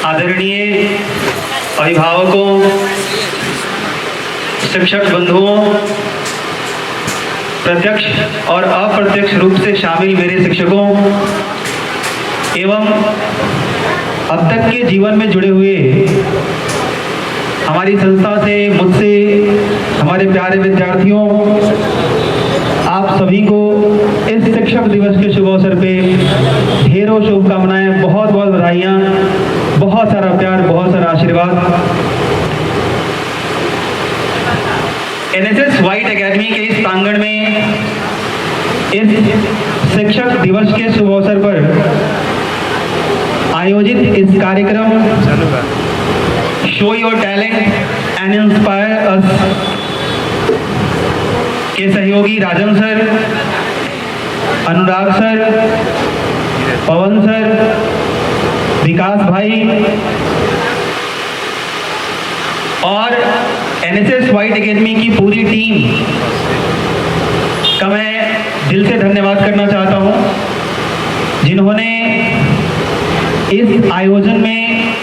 आदरणीय अभिभावकों, शिक्षक बंधुओं, प्रत्यक्ष और अप्रत्यक्ष रूप से शामिल मेरे शिक्षकों एवं अब तक के जीवन में जुड़े हुए हमारी संस्था से, मुझसे, हमारे प्यारे विद्यार्थियों, आप सभी को इस शिक्षक दिवस के शुभ अवसर पे ढेरों शुभकामनाएं, बहुत बहुत बधाइयाँ, बहुत सारा प्यार, बहुत सारा आशीर्वाद। एनएसएस व्हाइट एकेडमी के इस प्रांगण में इस शिक्षक दिवस के शुभ अवसर पर आयोजित इस कार्यक्रम show your talent and inspire अस के सहयोगी राजन सर, अनुराग सर, पवन सर, विकास भाई और एनएसएस व्हाइट एकेडमी की पूरी टीम का मैं दिल से धन्यवाद करना चाहता हूं, जिन्होंने इस आयोजन में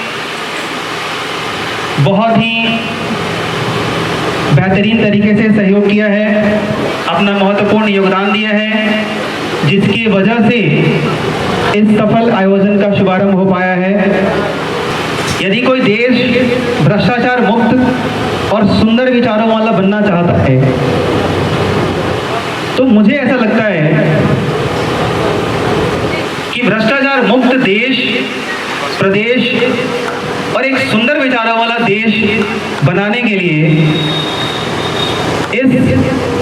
बहुत ही बेहतरीन तरीके से सहयोग किया है, अपना महत्वपूर्ण योगदान दिया है, जिसकी वजह से इस सफल आयोजन का शुभारंभ हो पाया है। यदि कोई देश भ्रष्टाचार मुक्त और सुंदर विचारों वाला बनना चाहता है तो मुझे ऐसा लगता है कि भ्रष्टाचार मुक्त देश, प्रदेश और एक सुंदर विचारों वाला देश बनाने के लिए इस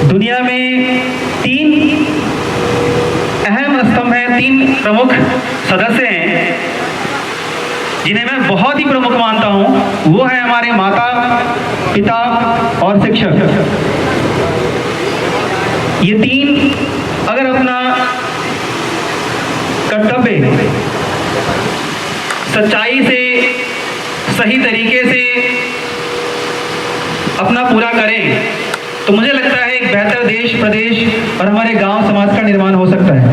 दुनिया में तीन अहम स्तंभ हैं, तीन प्रमुख सदस्य हैं जिन्हें मैं बहुत ही प्रमुख मानता हूं। वो है हमारे माता, पिता और शिक्षक। ये तीन अगर अपना कर्तव्य सच्चाई से, सही तरीके से अपना पूरा करें तो मुझे लगता है एक बेहतर देश, प्रदेश और हमारे गांव समाज का निर्माण हो सकता है।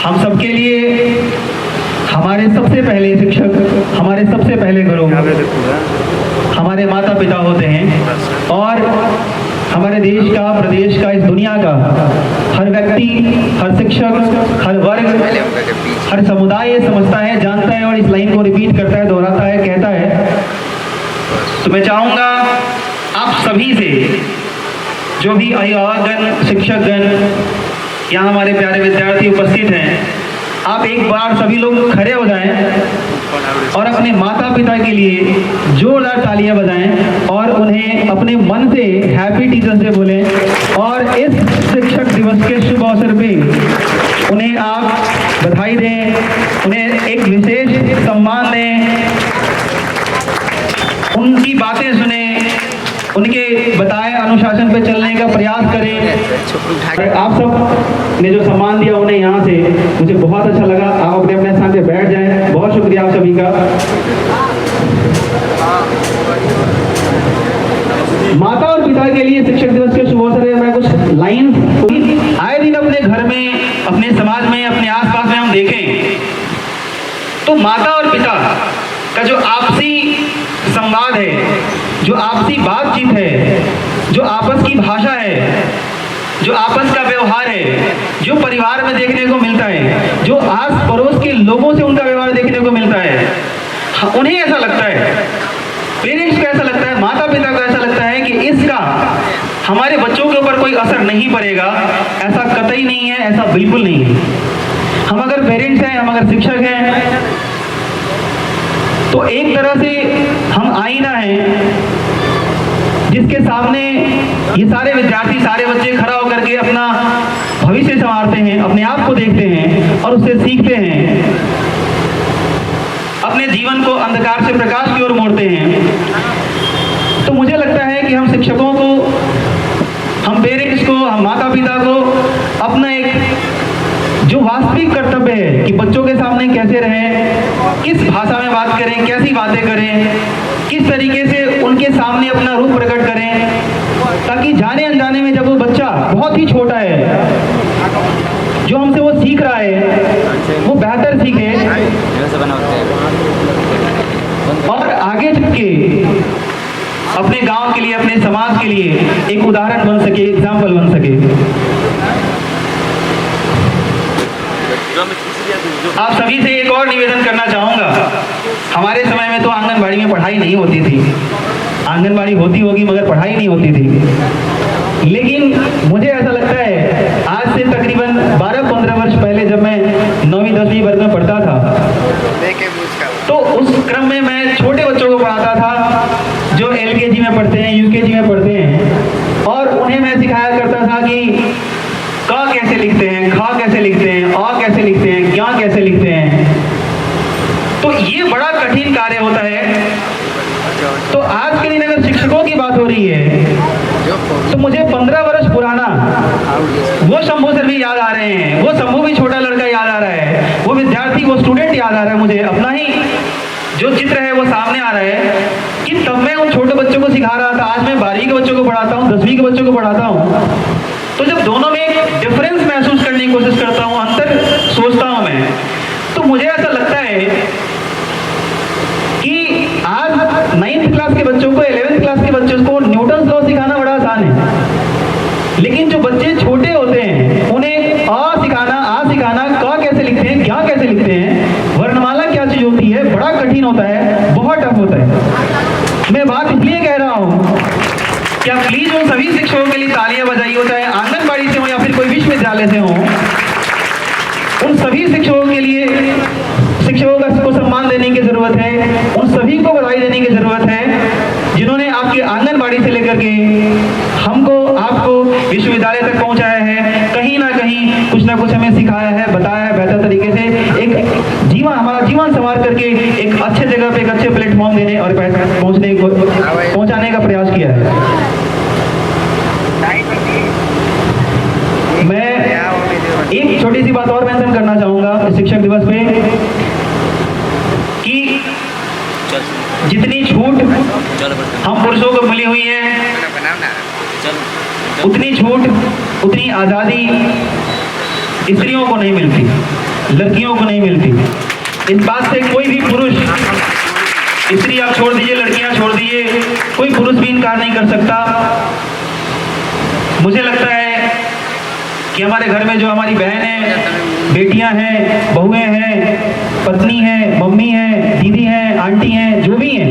हम सबके लिए हमारे सबसे पहले शिक्षक, हमारे सबसे पहले गुरु हमारे माता पिता होते हैं और हमारे देश का, प्रदेश का, इस दुनिया का हर व्यक्ति, हर शिक्षक, हर वर्ग, हर समुदाय ये समझता है, जानता है और इस लाइन को रिपीट करता है, दोहराता है, कहता है। तो मैं चाहूँगा आप सभी से, जो भी अभिभावकगण, शिक्षकगण, यहाँ हमारे प्यारे विद्यार्थी उपस्थित हैं, आप एक बार सभी लोग खड़े हो जाएं और अपने माता पिता के लिए जोरदार तालियां बजाएं और उन्हें अपने मन से हैप्पी टीचर्स डे बोलें और इस शिक्षक दिवस के शुभ अवसर पे उन्हें आप बधाई दें, उन्हें एक विशेष सम्मान दें, उनकी बातें सुने, उनके बताए अनुशासन पे चलने का प्रयास करें। आप सब ने जो सम्मान दिया उन्हें यहाँ से मुझे बहुत अच्छा लगा। आप अपने अपने स्थान पे बैठ जाएं। बहुत शुक्रिया आप सभी का। माता और पिता के लिए शिक्षक दिवस के शुभ अवसर में मैं कुछ लाइन आए दिन अपने घर में, अपने समाज में, अपने आसपास में हम देखें तो माता और पिता का जो आपसी संवाद है, जो आपसी बातचीत है, जो आपस की भाषा है, जो आपस का व्यवहार है, जो परिवार में देखने को मिलता है, जो आस पड़ोस के लोगों से उनका व्यवहार देखने को मिलता है, उन्हें ऐसा लगता है, पेरेंट्स को ऐसा लगता है, माता पिता को ऐसा लगता है कि इसका हमारे बच्चों के ऊपर कोई असर नहीं पड़ेगा। ऐसा कतई नहीं है, ऐसा बिल्कुल नहीं है। हम अगर पेरेंट्स हैं, हम अगर शिक्षक हैं तो एक तरह से हम आईना हैं जिसके सामने ये सारे विद्यार्थी, सारे बच्चे खड़ा होकर के अपना भविष्य संवारते हैं, अपने आप को देखते हैं और उससे सीखते हैं, अपने जीवन को अंधकार से प्रकाश की ओर मोड़ते हैं। तो मुझे लगता है कि हम शिक्षकों को, हम पेरेंट्स को, हम माता पिता को अपना एक जो वास्तविक कर्तव्य है कि बच्चों के सामने कैसे रहें, किस भाषा में बात करें, कैसी बातें करें, किस तरीके से उनके सामने अपना रूप प्रकट करें, ताकि जाने अनजाने में जब वो बच्चा बहुत ही छोटा है, जो हमसे वो सीख रहा है वो बेहतर सीखे। आगे चल के अपने गांव के लिए, अपने समाज के लिए एक उदाहरण बन सके, एग्जाम्पल बन सके। आप सभी से एक और निवेदन करना चाहूँगा। हमारे समय में तो आंगनबाड़ी में पढ़ाई नहीं होती थी, आंगनबाड़ी होती होगी मगर पढ़ाई नहीं होती थी। लेकिन मुझे ऐसा लगता है आज से तकरीबन 12-15 वर्ष पहले जब मैं 9वीं 10वीं वर्ग में पढ़ता था, तो उस क्रम में मैं छोटे बच्चों को पढ़ाता था जो LKG में पढ़ते हैं, UKG में पढ़ते हैं, और उन्हें मैं सिखाया करता था कि क कैसे लिखते हैं, ख कैसे लिखते हैं, अ कैसे लिखते हैं, ज्ञ कैसे लिखते हैं। तो ये बड़ा कठिन कार्य होता है। तो आज के दिन अगर शिक्षकों की बात हो रही है तो मुझे 15 वर्ष पुराना वो शंभू सर भी याद आ रहे हैं, वो शंभू भी छोटा लड़का याद आ रहा है, वो विद्यार्थी, वो स्टूडेंट याद आ रहा है। मुझे अपना ही जो चित्र है वो सामने आ रहा है कि तब मैं उन छोटे बच्चों को सिखा रहा था, आज मैं 12वीं के बच्चों को पढ़ाता हूँ, 10वीं के बच्चों को पढ़ाता हूँ। तो जब दोनों में एक डिफरेंस महसूस करने की कोशिश करता हूँ, अंतर सोचता हूँ मैं, तो मुझे ऐसा लगता है कि आज 9th क्लास के बच्चों को, 11th क्लास के बच्चों को न्यूटन लॉ सिखाना बड़ा आसान है, लेकिन जो बच्चे छोटे होते हैं उन्हें अ सिखाना, क कैसे लिखते हैं, क्या कैसे लिखते हैं, वर्णमाला क्या चीज होती है, बड़ा कठिन होता है, बहुत टफ होता है। मैं बात इसलिए कह रहा हूँ, क्या प्लीज उन सभी शिक्षकों के लिए तालियां बजाइए, चाहे आंगनबाड़ी से हो या फिर कोई विश्वविद्यालय से हो। उन सभी शिक्षकों के लिए, शिक्षकों को सम्मान देने की जरूरत है, उन सभी को बधाई देने की जरूरत है जिन्होंने आपके आंगनबाड़ी से लेकर के हमको, आपको विश्वविद्यालय तक पहुंचाया है, कहीं ना कहीं कुछ ना कुछ हमें सिखाया है, बताया है, बेहतर तरीके से एक जीवन, हमारा जीवन संवार करके एक अच्छे जगह पे, एक अच्छे प्लेटफॉर्म देने और पहुंचाने का प्रयास किया है। मैं एक छोटी सी बात और मेंशन करना चाहूंगा शिक्षक दिवस पे कि जितनी छूट हम पुरुषों को मिली हुई है, उतनी छूट, उतनी आज़ादी स्त्रियों को नहीं मिलती, लड़कियों को नहीं मिलती। इस बात से कोई भी पुरुष, स्त्री आप छोड़ दीजिए, लड़कियां छोड़ दीजिए, कोई पुरुष भी इनकार नहीं कर सकता। मुझे लगता है कि हमारे घर में जो हमारी बहन है, बेटियां हैं, बहुएं हैं, पत्नी हैं, मम्मी हैं, दीदी हैं, आंटी हैं, जो भी हैं,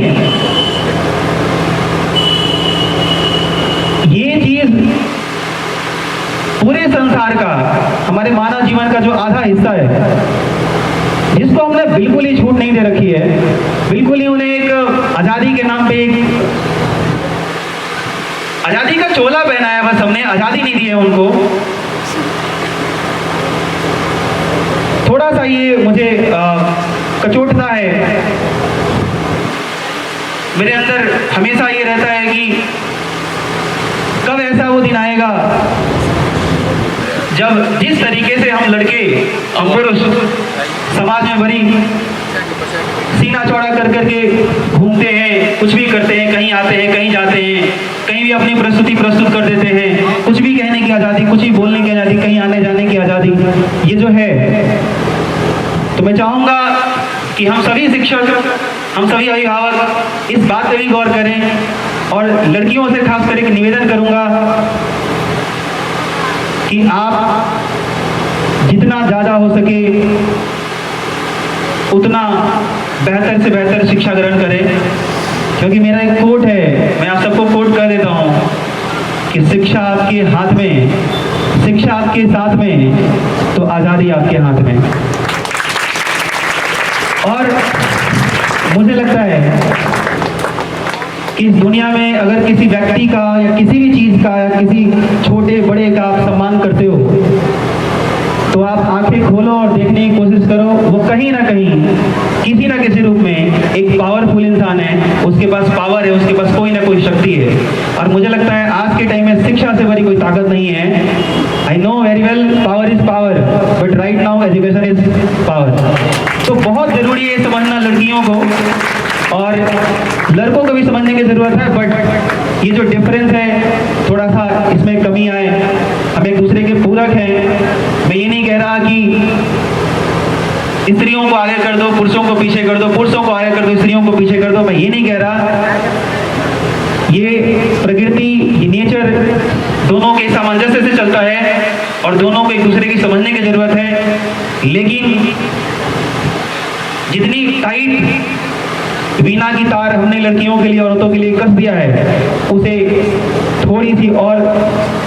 ये चीज पूरे संसार का, हमारे मानव जीवन का जो आधा हिस्सा है, जिसको हमने बिल्कुल ही छूट नहीं दे रखी है, बिल्कुल ही उन्हें एक आजादी के नाम पे एक आजादी का चोला पहनाया, बस हमने आजादी नहीं दी है उनको। थोड़ा सा ये मुझे कचोटता है, मेरे अंदर हमेशा ये रहता है कि कब ऐसा वो दिन आएगा जब जिस तरीके से हम लड़के, हम पुरुष समाज में बड़ी सीना चौड़ा कर करके घूमते हैं, कुछ भी करते हैं, कहीं आते हैं, कहीं जाते हैं, कहीं भी अपनी प्रस्तुति प्रस्तुत कर देते हैं, कुछ भी कहने की आज़ादी, कुछ भी बोलने की आज़ादी, कहीं आने जाने की आज़ादी, ये जो है, तो मैं चाहूँगा कि हम सभी शिक्षक, हम सभी अभिभावक इस बात पे भी गौर करें, और लड़कियों से खास कर एक निवेदन करूँगा कि आप जितना ज़्यादा हो सके उतना बेहतर से बेहतर शिक्षा ग्रहण करें, क्योंकि मेरा एक कोट है, मैं आप सबको कोट कर देता हूँ कि शिक्षा आपके हाथ में, शिक्षा आपके साथ में, तो आज़ादी आपके हाथ में। और मुझे लगता है कि इस दुनिया में अगर किसी व्यक्ति का या किसी भी चीज़ का या किसी छोटे बड़े का आप सम्मान करते हो, तो आप आंखें खोलो और देखने की कोशिश करो, वो कहीं ना कहीं किसी ना किसी रूप में एक पावरफुल इंसान है, उसके पास पावर है, उसके पास कोई ना कोई शक्ति है। और मुझे लगता है आज के टाइम में शिक्षा से बड़ी कोई ताकत नहीं है। I know very well power is power, but right now education is power. तो बहुत ज़रूरी है समझना लड़कियों को, और लड़कों को भी समझने की ज़रूरत है, बट ये जो डिफरेंस है थोड़ा सा इसमें कमी आए, हम एक दूसरे के पूरक हैं। मैं ये नहीं कह रहा कि स्त्रियों को आगे कर दो, पुरुषों को पीछे कर दो, पुरुषों को आगे कर दो, स्त्रियों को पीछे कर दो। मैं ये नहीं कह रहा, ये प्रकृति, ये नेचर दोनों के सामंजस्य से चलता है और दोनों को एक दूसरे की समझने की जरूरत है। लेकिन जितनी टाइट वीणा की तार हमने लड़कियों के लिए, औरतों के लिए कस दिया है, उसे थोड़ी सी और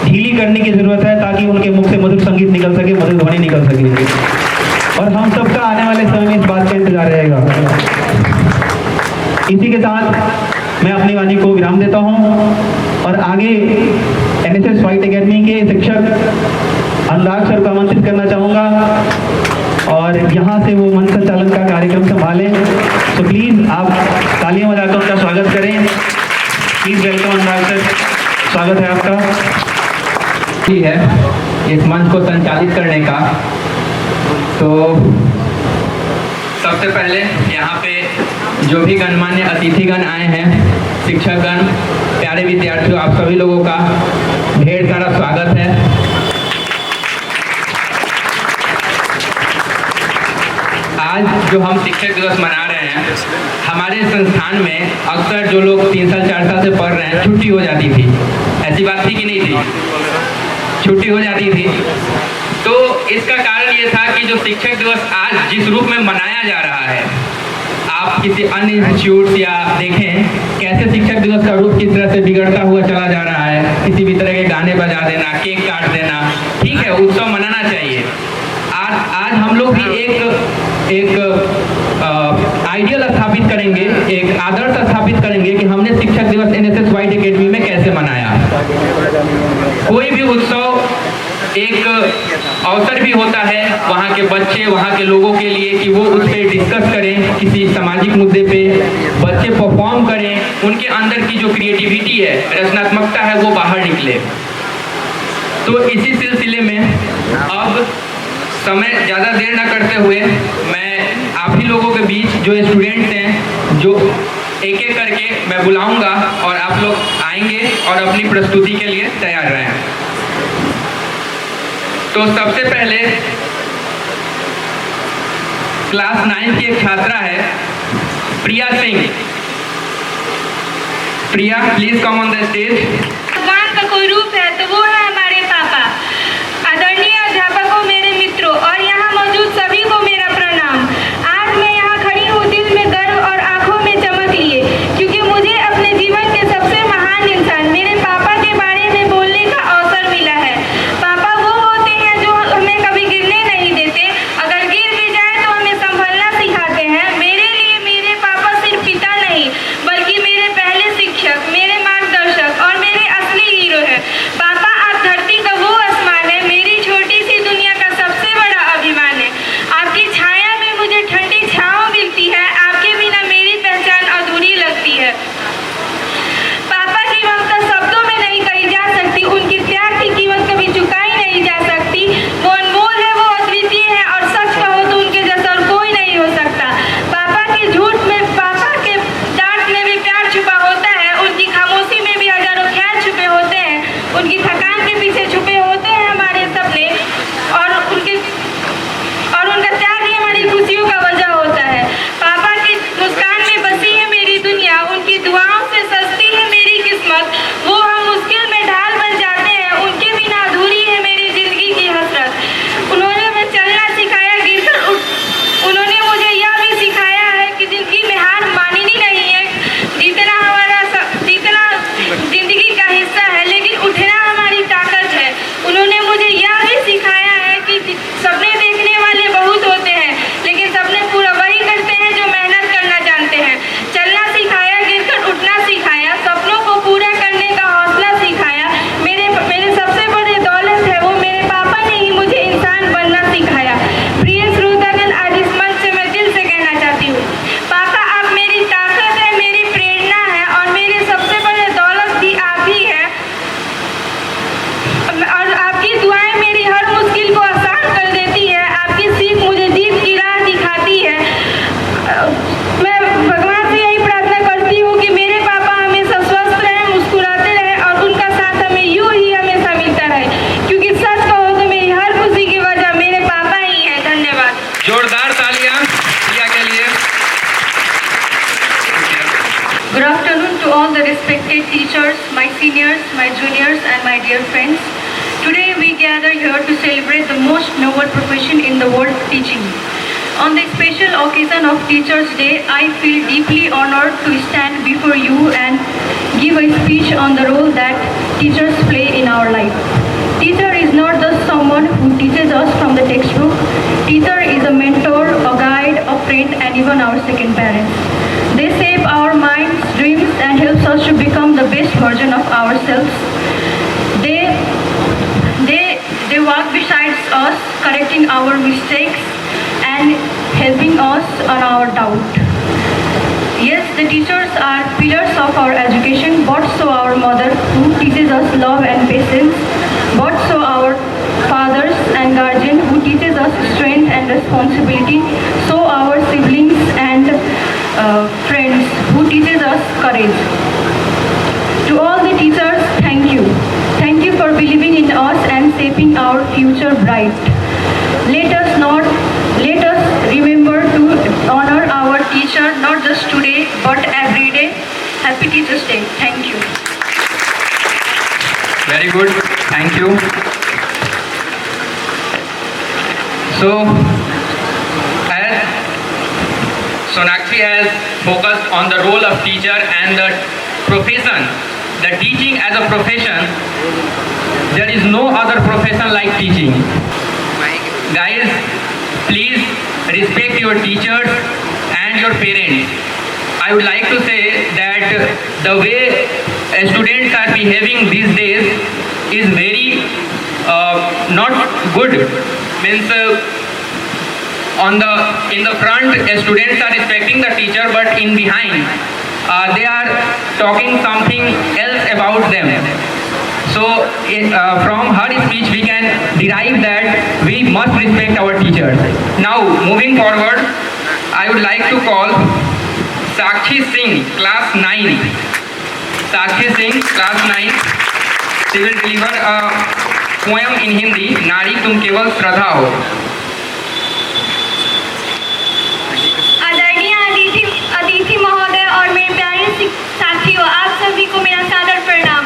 ढीली करने की जरूरत है ताकि उनके मुख से मधुर संगीत निकल सके, मधुर ध्वनि निकल सके। और हम सबका आने वाले समय में इस बात का इंतजार रहेगा। इसी के साथ मैं अपनी वाणी को विराम देता हूं और आगे एनएसएस फाइट एकेडमी के शिक्षक अनुराग सर को आमंत्रित करना चाहूँगा और यहाँ से वो मंच संचालन का कार्यक्रम संभालें। तो प्लीज़ आप तालियां बजाकर उनका स्वागत करें। प्लीज़ वेलकम अनुराग सर, स्वागत है आपका। ही है इस मंच को संचालित करने का। तो सबसे पहले यहाँ पे जो भी गणमान्य अतिथिगण आए हैं, शिक्षकगण, प्यारे विद्यार्थियों, आप सभी लोगों का ढेर सारा स्वागत है। आज जो हम शिक्षक दिवस मना रहे हैं, हमारे संस्थान में अक्सर जो लोग 3 साल 4 साल से पढ़ रहे हैं, छुट्टी हो जाती थी। ऐसी बात थी कि नहीं थी? छुट्टी हो जाती थी। तो इसका कारण ये था कि जो शिक्षक दिवस आज जिस रूप में मनाया जा रहा है, आप किसी अन्य इंस्टीट्यूट या देखें कैसे शिक्षक दिवस का रूप किस तरह से बिगड़ता हुआ चला जा रहा है। किसी भी तरह के गाने बजा देना, केक काट देना, ठीक है, उत्सव मनाना चाहिए। आज हम लोग भी एक आइडियल स्थापित करेंगे, एक आदर्श स्थापित करेंगे कि हमने शिक्षक दिवस एनएसएस वाइट एकेडमी में कैसे मनाया। कोई भी उत्सव एक अवसर भी होता है वहाँ के बच्चे, वहाँ के लोगों के लिए कि वो उस पर डिस्कस करें, किसी सामाजिक मुद्दे पे बच्चे परफॉर्म करें, उनके अंदर की जो क्रिएटिविटी है, रचनात्मकता है, वो बाहर निकले। तो इसी सिलसिले में अब समय ज़्यादा देर न करते हुए मैं आप ही लोगों के बीच जो स्टूडेंट्स हैं, जो एक एक करके मैं बुलाऊंगा और आप लोग आएंगे और अपनी प्रस्तुति के लिए तैयार रहें। तो सबसे पहले क्लास 9 की एक छात्रा है, Priya Singh. Priya, please come on the stage. भगवान का कोई रूप है तो वो है हमारे पापा। आदरणीय अध्यापकों, मेरे मित्रों और यहाँ मौजूद सभी को मेरा प्रणाम। आज मैं यहाँ खड़ी हूँ दिल में गर्व और आंखों में चमक लिए, क्योंकि मुझे अपने जीवन के सबसे महान इंसान मेरे पापा के बारे में बोलने का अवसर मिला है। पापा वो होते हैं जो हमें कभी गिरने नहीं देते, अगर गिर भी जाए तो हमें संभलना सिखाते हैं। मेरे लिए मेरे पापा सिर्फ पिता नहीं, बल्कि मेरे पहले शिक्षक, मेरे मार्गदर्शक और मेरे असली हीरो है। पापा, आप धरती का वो आसमान है, मेरी छोटी सी दुनिया का सबसे बड़ा अभिमान है। आपके Good afternoon to all the respected teachers, my seniors, my juniors and my dear friends. Today we gather here to celebrate the most noble profession in the world, teaching. On the special occasion of Teachers' Day, I feel deeply honored to stand before you and give a speech on the role that teachers play in our life. Teacher is not just someone who teaches us from the textbook. Teacher is a mentor, a guide, a friend and even our second parents. They shape our minds, dreams and helps us to become the best version of ourselves. They walk beside us, correcting our mistakes and helping us on our doubt. Yes, the teachers are pillars of our education, but so our mother who teaches us love and patience, but so our fathers and guardian who teaches us strength and responsibility, so our siblings and friends who teaches us courage. To all the teachers, thank you. Thank you for believing in us and shaping our future bright. Let us remember to honor our teacher not just today but every day. Happy Teachers' Day. Thank you. Very good. Thank you. So, as Sonakshi has focused on the role of teacher and the profession, the teaching as a profession, there is no other profession like teaching. Guys, please respect your teachers and your parents. I would like to say that the way students are behaving these days is very not good. Means in the front students are respecting the teacher, but in behind they are talking something else about them. So from her speech we can derive that we must respect our teachers. Now moving forward, I would like to call Sakshi Singh, class 9. Sakshi Singh, class 9. She will deliver a poem in Hindi, Nari Tum Keval Shraddha Ho. आदरणीय अतिथि महोदय और मेरे प्यारे साथियों, आप सभी को मेरा सादर प्रणाम।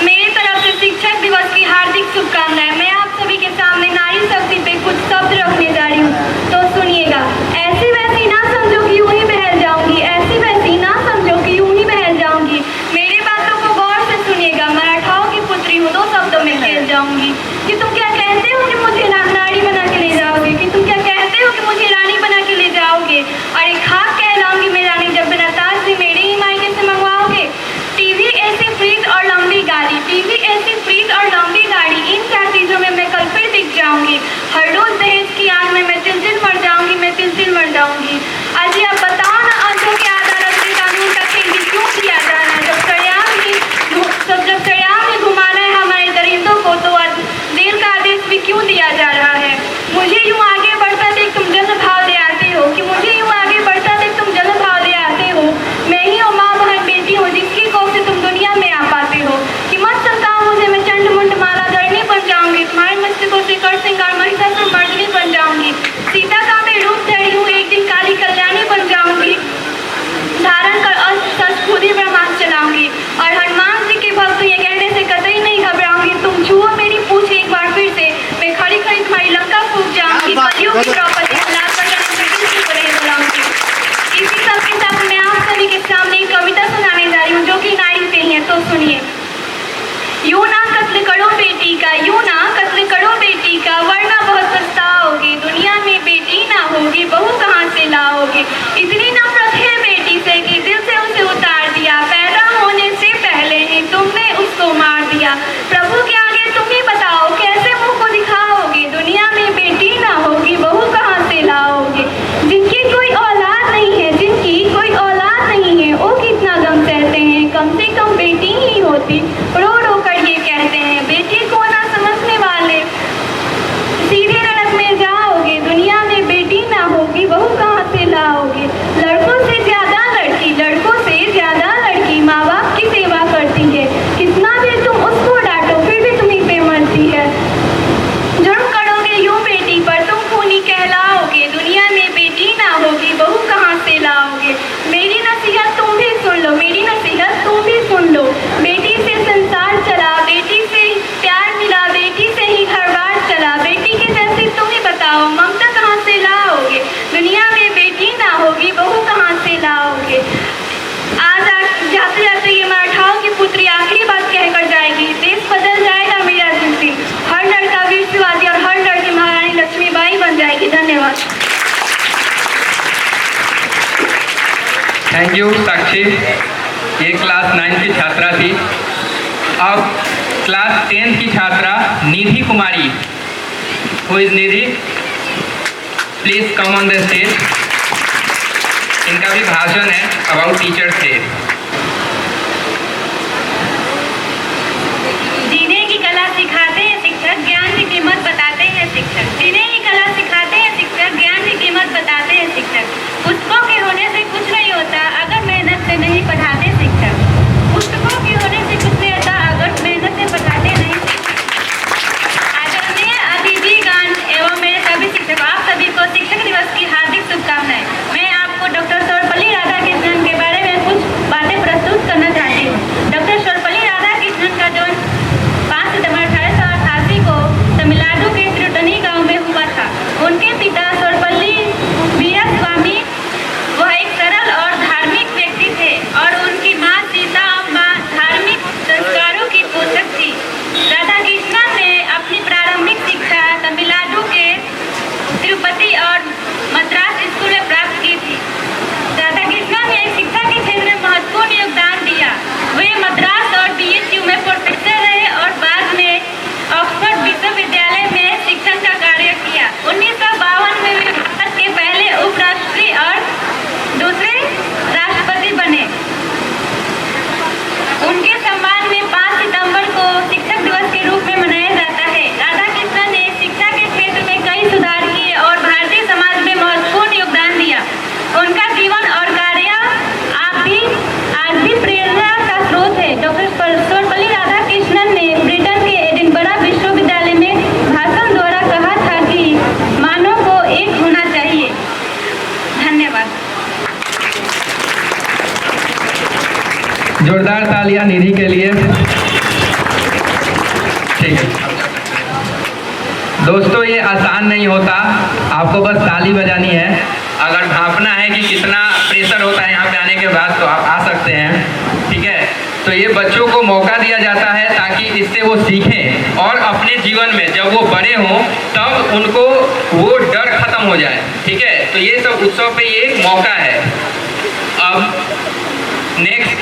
मेरी तरफ से शिक्षक दिवस की हार्दिक शुभकामनाएं। मैं आप सभी के सामने नारी शक्ति पे कुछ शब्द रखने जा रही हूँ, तो सुनिएगा। ऐसी वैसी ना समझो कि यूं ही बहल जाऊंगी, ऐसी वैसी ना समझो कि यूं ही बहल जाऊंगी। मेरी बातों को गौर से सुनिएगा। मराठाओं की पुत्री हूँ, 2 शब्दों में खेल जाऊंगी। कि तुम क्या कहते हो कि मुझे नारी बना के ले जाओगे, कि तुम क्या कहते हो कि मुझे रानी बना के ले जाओगे। और एक खाक कहलाऊंगी मैं रानी जब बिना ताज भी मेरे ही मायके से मंगवाओगे। टीवी, एसी, फ्रिज और लंबी गाड़ी, टीवी, एसी, फ्रिज और लंबी गाड़ी, इन 4 चीजों में मैं कल फिर दिख जाऊंगी। हर रोज दहेज की आग में मैं तिल तिल मर जाऊंगी, मैं तिल तिल मर जाऊंगी। आज ये अब बताओ ना, अंधों के अदालत में कानून का खेल भी क्यों किया जाना है। जब सरेआम में घुमाना है हमारे दरिंदों को, तो आज जेल का आदेश भी क्यों दिया जा रहा है। मुझे यूँ आगे बढ़ता देख तुम जन्म भाव दे आते हो, कि मुझे यूँ आगे बढ़ता देख तुम जन्म भाव दे आते हो। मैं ही और माँ बहन बेटी हूँ जिसकी कोख से तुम दुनिया में आ पाते हो। कि मत सताओ मुझे, मैं चंड मुंड माला धरनी बन जाऊंगी। तुम्हारे मस्तकों से कर श्रृंगार महिषासुर मर्दिनी बन जाऊंगी। सीता का मैं रूप धरी हूँ, एक दिन काली कल्याणी बन जाऊंगी। धारण कर अस्त्र शस्त्र खुद ही ब्रह्मास्त्र चलाऊंगी। और हनुमान जी के भक्त ये कहने से कतई नहीं घबराऊंगी। तुम छुओ मेरी पूछ एक बार फिर से, मैं खड़ी खड़ी तुम्हारी लंका फूंक जाऊंगी। कलियुग की द्रौपदी लाल बुलाऊंगी। इसी सब के साथ मैं आप सभी के सामने एक कविता सुनाने जा रही हूँ, जो कि नारी पे ही है, तो सुनिए। यूं ना कत्ल करो बेटी का, यूं ना कत्ल करो बेटी का, वरना बहुत पछताओगे। दुनिया में बेटी ना होगी, बहू कहाँ से लाओगे। इतनी नफरत है बेटी से कि दिल से उसे उतार दिया। पैदा होने से पहले ही तुमने उसको मार दिया। प्रभु के आगे तुम ही बताओ, कैसे मुंह को दिखाओगे। दुनिया में बेटी ना होगी, बहू कहाँ से लाओगे। जिनकी कोई औलाद नहीं है, जिनकी कोई औलाद नहीं है, वो कितना गम सहते हैं। कम से कम बेटी ही होती, रो रो कर ये कहते हैं। बेटी को ना समझने वाले सीधे नरक में जाओगे। दुनिया में बेटी ना होगी, बहू कहाँ से लाओगे। थैंक यू साक्षी। ये क्लास 9 की छात्रा थी। अब क्लास 10 की छात्रा Nidhi Kumari, who is Nidhi, please come on the stage. इनका भी भाषण है अबाउट टीचर्स डे। जीने की कला सिखाते हैं शिक्षक, ज्ञान की कीमत बताते हैं शिक्षक। जीने की कला सिखाते हैं शिक्षक, ज्ञान की कीमत बताते हैं शिक्षक। पुस्तकों के होने से कुछ नहीं होता अगर मेहनत से नहीं पढ़ाते शिक्षक। पुस्तकों के होने से कुछ नहीं होता अगर मेहनत से पढ़ाते नहीं शिक्षक। आदरणीय अतिथिगण एवं मेरे सभी शिक्षक, आप सभी को शिक्षक दिवस की हार्दिक शुभकामनाएं। मैं आपको डॉक्टर सर्वपल्ली राधाकृष्णन के बारे में कुछ बातें प्रस्तुत करना चाहती हूँ। डॉक्टर सर्वपल्ली राधाकृष्णन का जन्म 5 सितंबर 1888 को तमिलनाडु के त्रिटनी गांव में हुआ था। उनके पिता सर्वपल्ली वीरास्वामी वह एक सरल और धार्मिक व्यक्ति थे और उनकी माँ सीता अम्मा धार्मिक संस्कारों की पोषक थी। राधाकृष्णन ने अपनी प्रारंभिक शिक्षा तमिलनाडु के तिरुपति और मद्रास स्कूल में प्राप्त की थी। राधाकृष्णन ने शिक्षा के क्षेत्र में महत्वपूर्ण योगदान दिया। वे मद्रास और BHU में प्रोफेसर रहे और बाद में ऑक्सफोर्ड विश्वविद्यालय में शिक्षण का कार्य किया। 1952 में वे भारत के पहले उपराष्ट्रपति और दूसरे राष्ट्रपति बने। उनके सम्मान में 5 सितंबर को शिक्षक दिवस के रूप में मनाया जाता है। राधाकृष्णन ने शिक्षा के क्षेत्र में कई सुधार किए और भारतीय समाज में महत्वपूर्ण योगदान दिया। उनका जीवन और कार्य आज भी प्रेरणा का स्रोत है। डॉक्टर सर्वपल्ली राधाकृष्णन ने ब्रिटेन के एडिनबरा विश्वविद्यालय में भाषण द्वारा कहा था कि मानव को एक होना चाहिए। धन्यवाद। जोरदार तालियां निधि के लिए। ठीक है दोस्तों, ये आसान नहीं होता, आपको बस ताली बजानी है। अगर भापना है कि कितना प्रेशर होता है यहाँ पे आने के बाद तो आप आ सकते हैं, ठीक है। तो ये बच्चों को मौका दिया जाता है ताकि इससे वो सीखें और अपने जीवन में जब वो बड़े हों तब उनको वो डर खत्म हो जाए, ठीक है। तो ये सब उत्सव पे ये एक मौका है। अब नेक्स्ट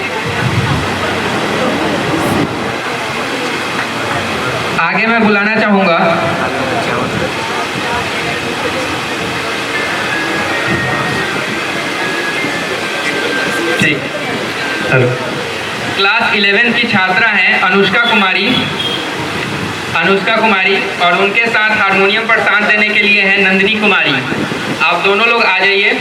आगे मैं बुलाना चाहूँगा ठीक, हेलो। क्लास 11 की छात्रा हैं अनुष्का कुमारी और उनके साथ हारमोनियम पर साथ देने के लिए हैं नंदिनी कुमारी। आप दोनों लोग आ जाइए।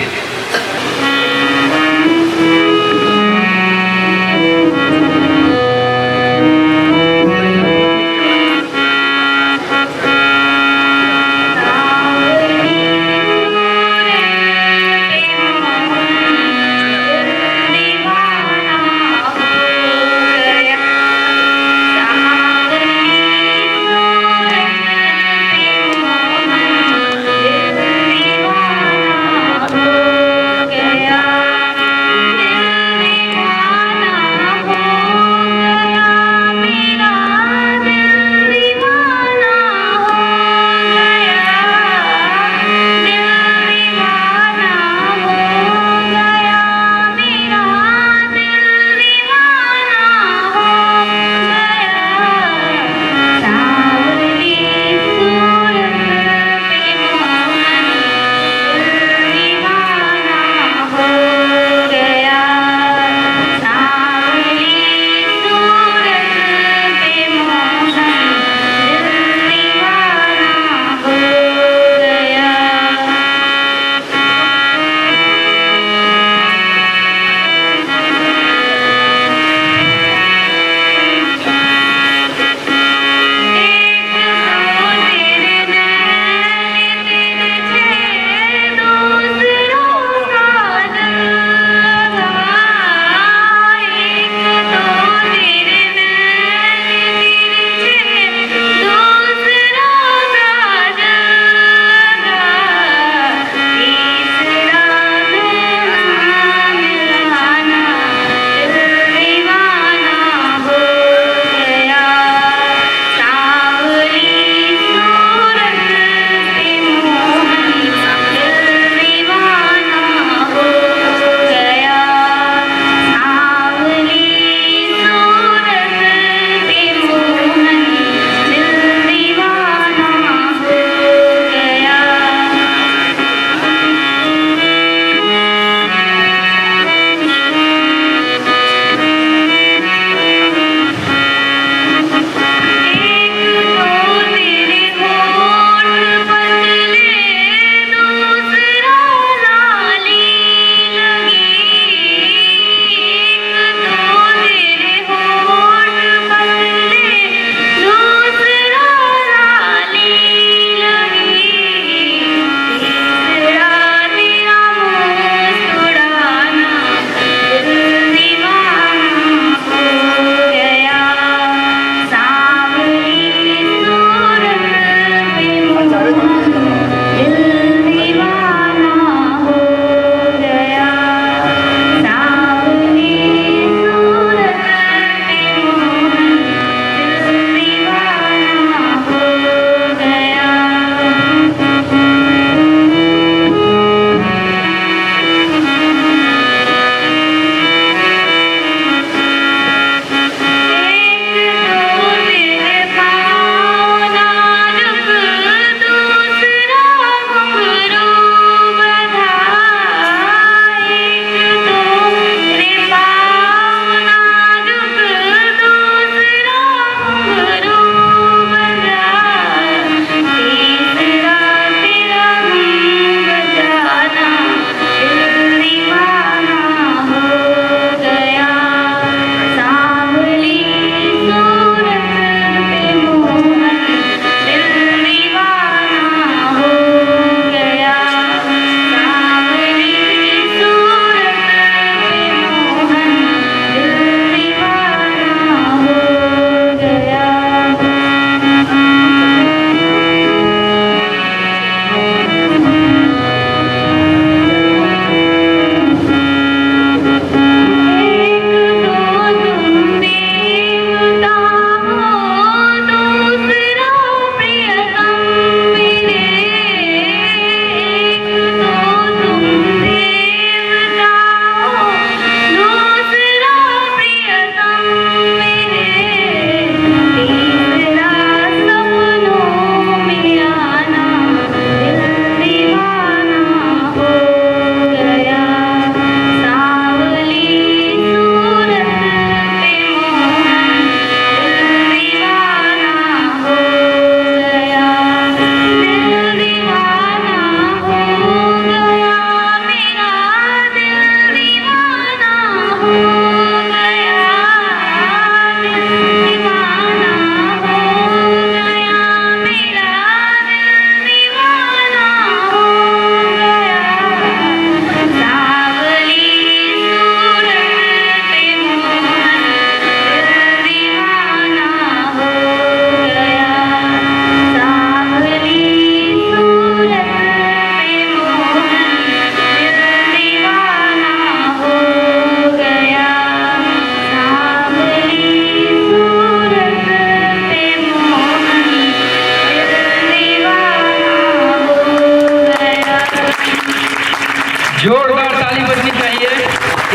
दीवाना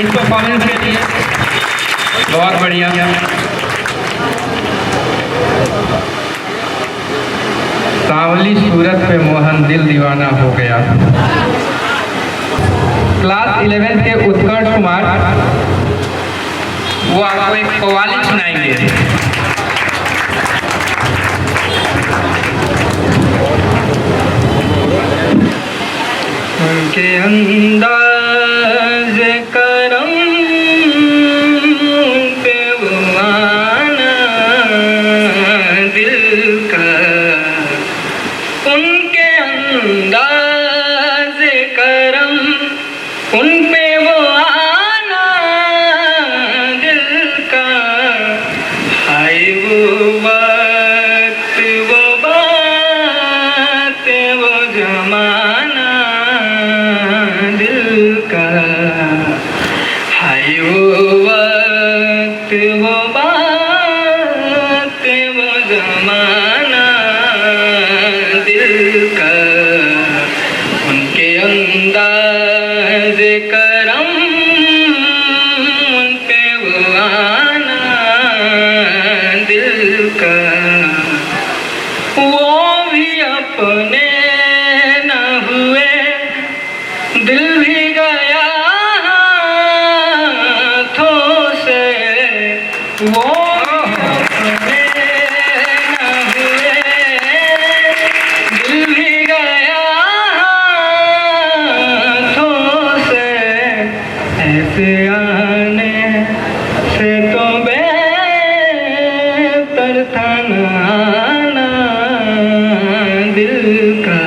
इस परफॉर्मेंस के लिए। बहुत बढ़िया। सांवली सूरत पे मोहन दिल दीवाना हो गया। क्लास 11 के उत्कर्ष कुमार वो आपको एक कव्वाली सुनाएंगे। उनके अंदाज़ करम पे वो आना दिल का, उनके अंदाज़ करम उन पे वो आना दिल का। हाय वो वक्त वो बात वो जमाना दिल का। हाय वो वक्त वो बात वो जमाना दिल का। उनके अंदाज़ करम उन पे वो आना दिल का। वो भी अपने न हुए दिल भी गया हाथों से। वो भी अपने न हुए दिल भी गया हाथों से। ऐसे आने से तो बेहतर था न आना दिल का।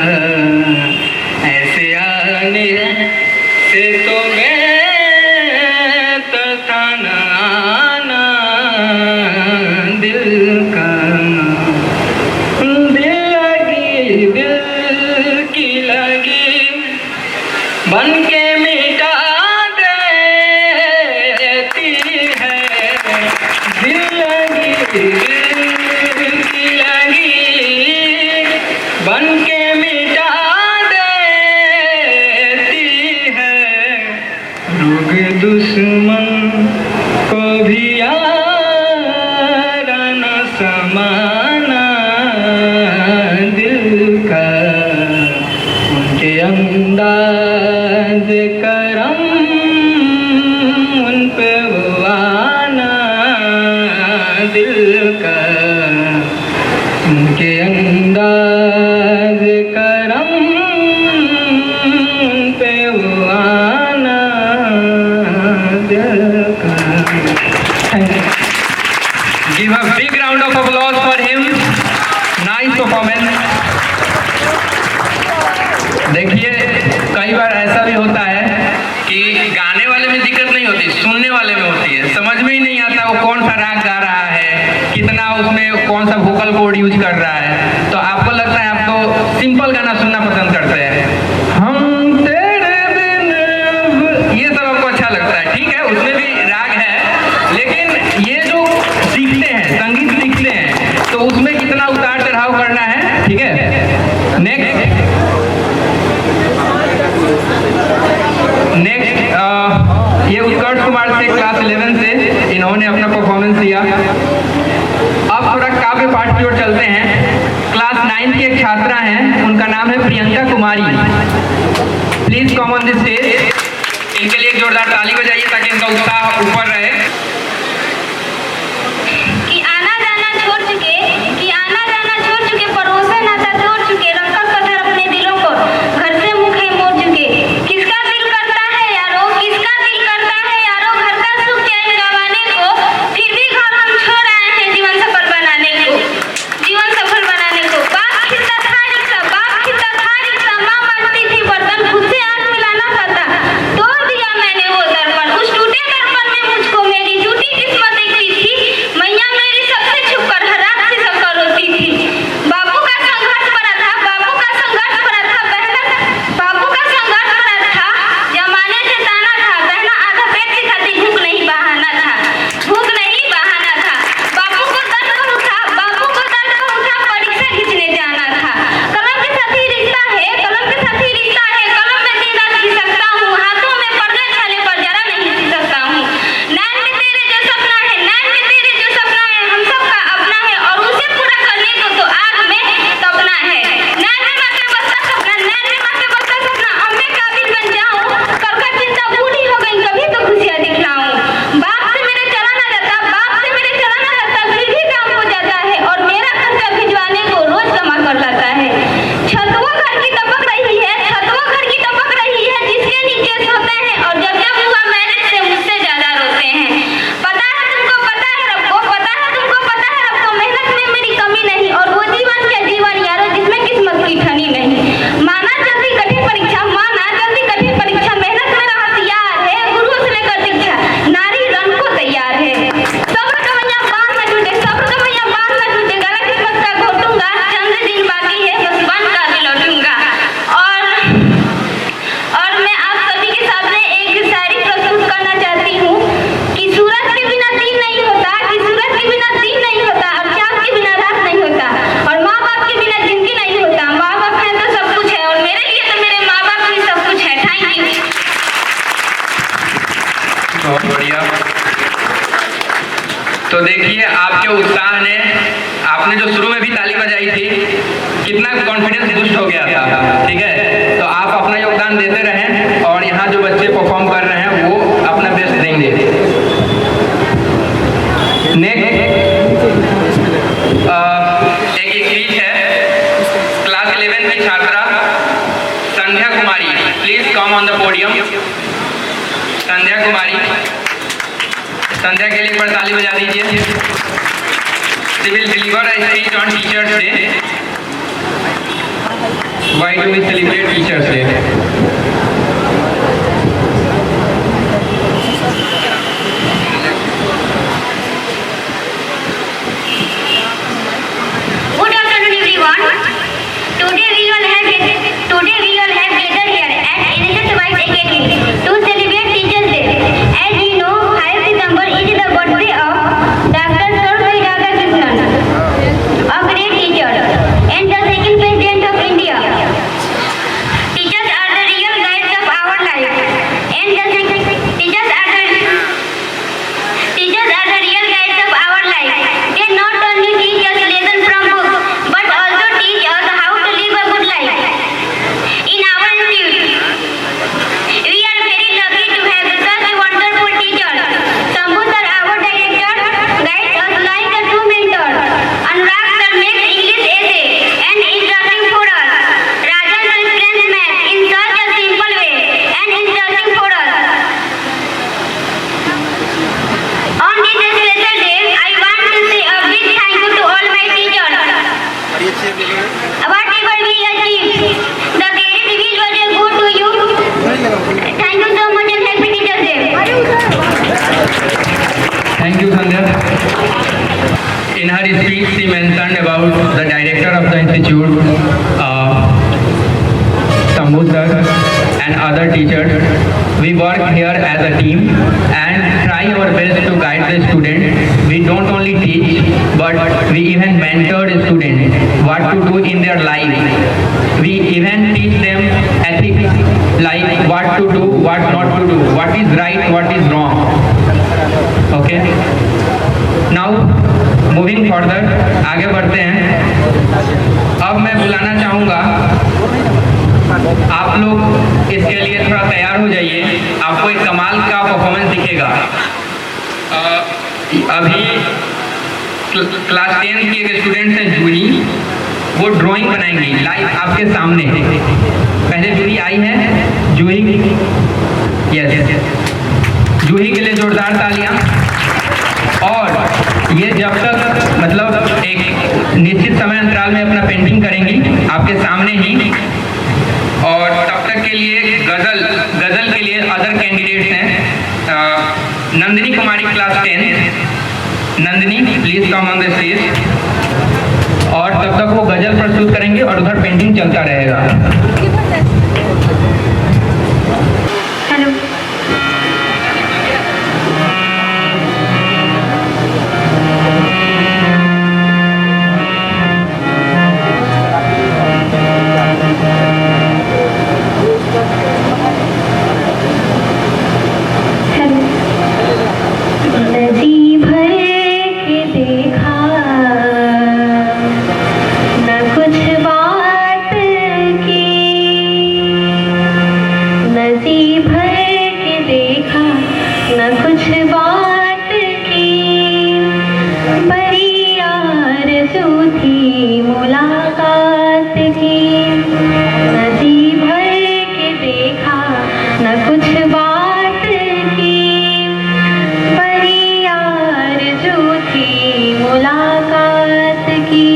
ऐसे आने से तो बेहतर था न आना दिल का। दिल लगी दिल की लगी बन के मिटा देती है। दिल लगी दिल की लगी बन के मिटा देती है। रोग दुश्मन को भी याराना समाना दिल का। उनके अंदाज़ करम उन पे वो आना दिल का। उनके अंदाज़ करम उन पे वो आना दिल का। Give a big round of applause for him. Nice performance. देखिए कई बार ऐसा भी होता है कि गाने वाले में दिक्कत नहीं होती, सुनने वाले में होती है। समझ में ही नहीं आता वो कौन सा राग गा रहा है, कितना उसमें कौन सा वोकल कोड यूज कर रहा है। तो आपको लगता है आप तो सिंपल गाना सुनना पसंद करते हैं। हम तेरे बिन अब, ये सब आपको अच्छा लगता है, ठीक है, उसमें भी राग है। लेकिन ये जो सीखते हैं, संगीत सीखते हैं, तो उसमें कितना उतार चढ़ाव करना है, ठीक है। नेक्स्ट ये उत्कर्ष कुमार से क्लास 11 से इन्होंने अपना परफॉर्मेंस दिया। अब थोड़ा काव्य पाठ की ओर चलते हैं। क्लास 9 की एक छात्रा हैं, उनका नाम है Priyanka Kumari. Please come on this stage. इनके लिए एक जोरदार ताली बजाइए ताकि इनका उत्साह ऊपर रहे। कि आना जाना छोड़ चुके, कि आना जाना छोड़ चुके, परोसा नाता तोड़ चुके, रखकर पत्थर अपने दिलों को, घर से मुख है मोड़ चुके। किसका दिल करता है यारो, किसका दिल करता है यारो, घर का सुख चैन गंवाने को, फिर भी घर हम छोड़ आए हैं जीवन सफल बनाने को, जीवन सफल बनाने को। बाप खिलता था रिक्शा, बाप खिलता था रिक्शा, माँ मांगती थी बर्तन, खुद से आग मिलाना पड़ता। तोड़ दिया मैंने वो दर्पण, उस टूटे दर्पण में मुझको मेरी झूठी बहुत बढ़िया। तो देखिए आपके उत्साह ने, आपने जो शुरू में भी ताली बजाई थी, कितना कॉन्फिडेंस बूस्ट हो गया था। ठीक है, तो आप अपना योगदान देते रहें और यहाँ जो बच्चे परफॉर्म कर रहे हैं वो अपना बेस्ट देंगे। नेक्स्ट एक स्पीच है क्लास 11 की छात्रा Sandhya Kumari. Please come on the podium. Sandhya Kumari, Sandhya के लिए एक बार ताली बजा दीजिए। She will deliver a speech on Teachers Day. Why do we celebrate Teachers Day? Good afternoon, everyone. Today we all have gathered here at NSS White Academy to celebrate Teachers Day. As we know, 5 December is the birthday of Dr. Sarvabhauma Radhakrishnan, a great teacher and the second president of India. Teachers are the real guides of our life, and teachers are the real guides of our life. They not only teach us lessons from books, but also teach us how to live a good life. In our institute, we are very lucky to have such wonderful teachers. Shambhu sir, our director, guides us like a true mentor. Anurag sir makes English essay and interesting for us. Rajan sir explains math in such a simple way and interesting for us. On this special day, I want to say a big thank you to all my teachers. Whatever we achieved, the credit will always go to you. Thank you so much and happy Teachers Day. Thank you, Sandhya. In her speech, she mentioned about the director of the institute, Shambhu sir, and other teachers. We work here as a team and try our best to guide the students. We don't only teach, but we even mentor the students what to do in their life. We even teach them ethics, like what to do, what not to do, what is right, what is wrong. Okay. Now moving further, आगे बढ़ते हैं। अब मैं बुलाना चाहूँगा, आप लोग इसके लिए थोड़ा तैयार हो जाइए। आपको एक कमाल का परफॉर्मेंस दिखेगा। अभी क्लास 10 की एक स्टूडेंट है जूही, वो ड्राइंग बनाएंगी लाइव आपके सामने। पहले जूही आई है, जूही, यस, जूही के लिए जोरदार तालियां। और ये जब तक मतलब एक निश्चित समय अंतराल में अपना पेंटिंग करेंगी आपके सामने ही, और तब तक के लिए गजल के लिए अदर कैंडिडेट्स हैं। Nandini Kumari class 10, Nandini please come on the stage. और तब तक वो गजल प्रस्तुत करेंगे और उधर पेंटिंग चलता रहेगा। Hello. नदी भर के देखा न कुछ बात की, नदी भर के देखा न कुछ बात की, बड़ी आरज़ू थी मुलाकात की। नदी भर के देखा न कुछ बात की, बड़ी आरज़ू थी मुलाकात की।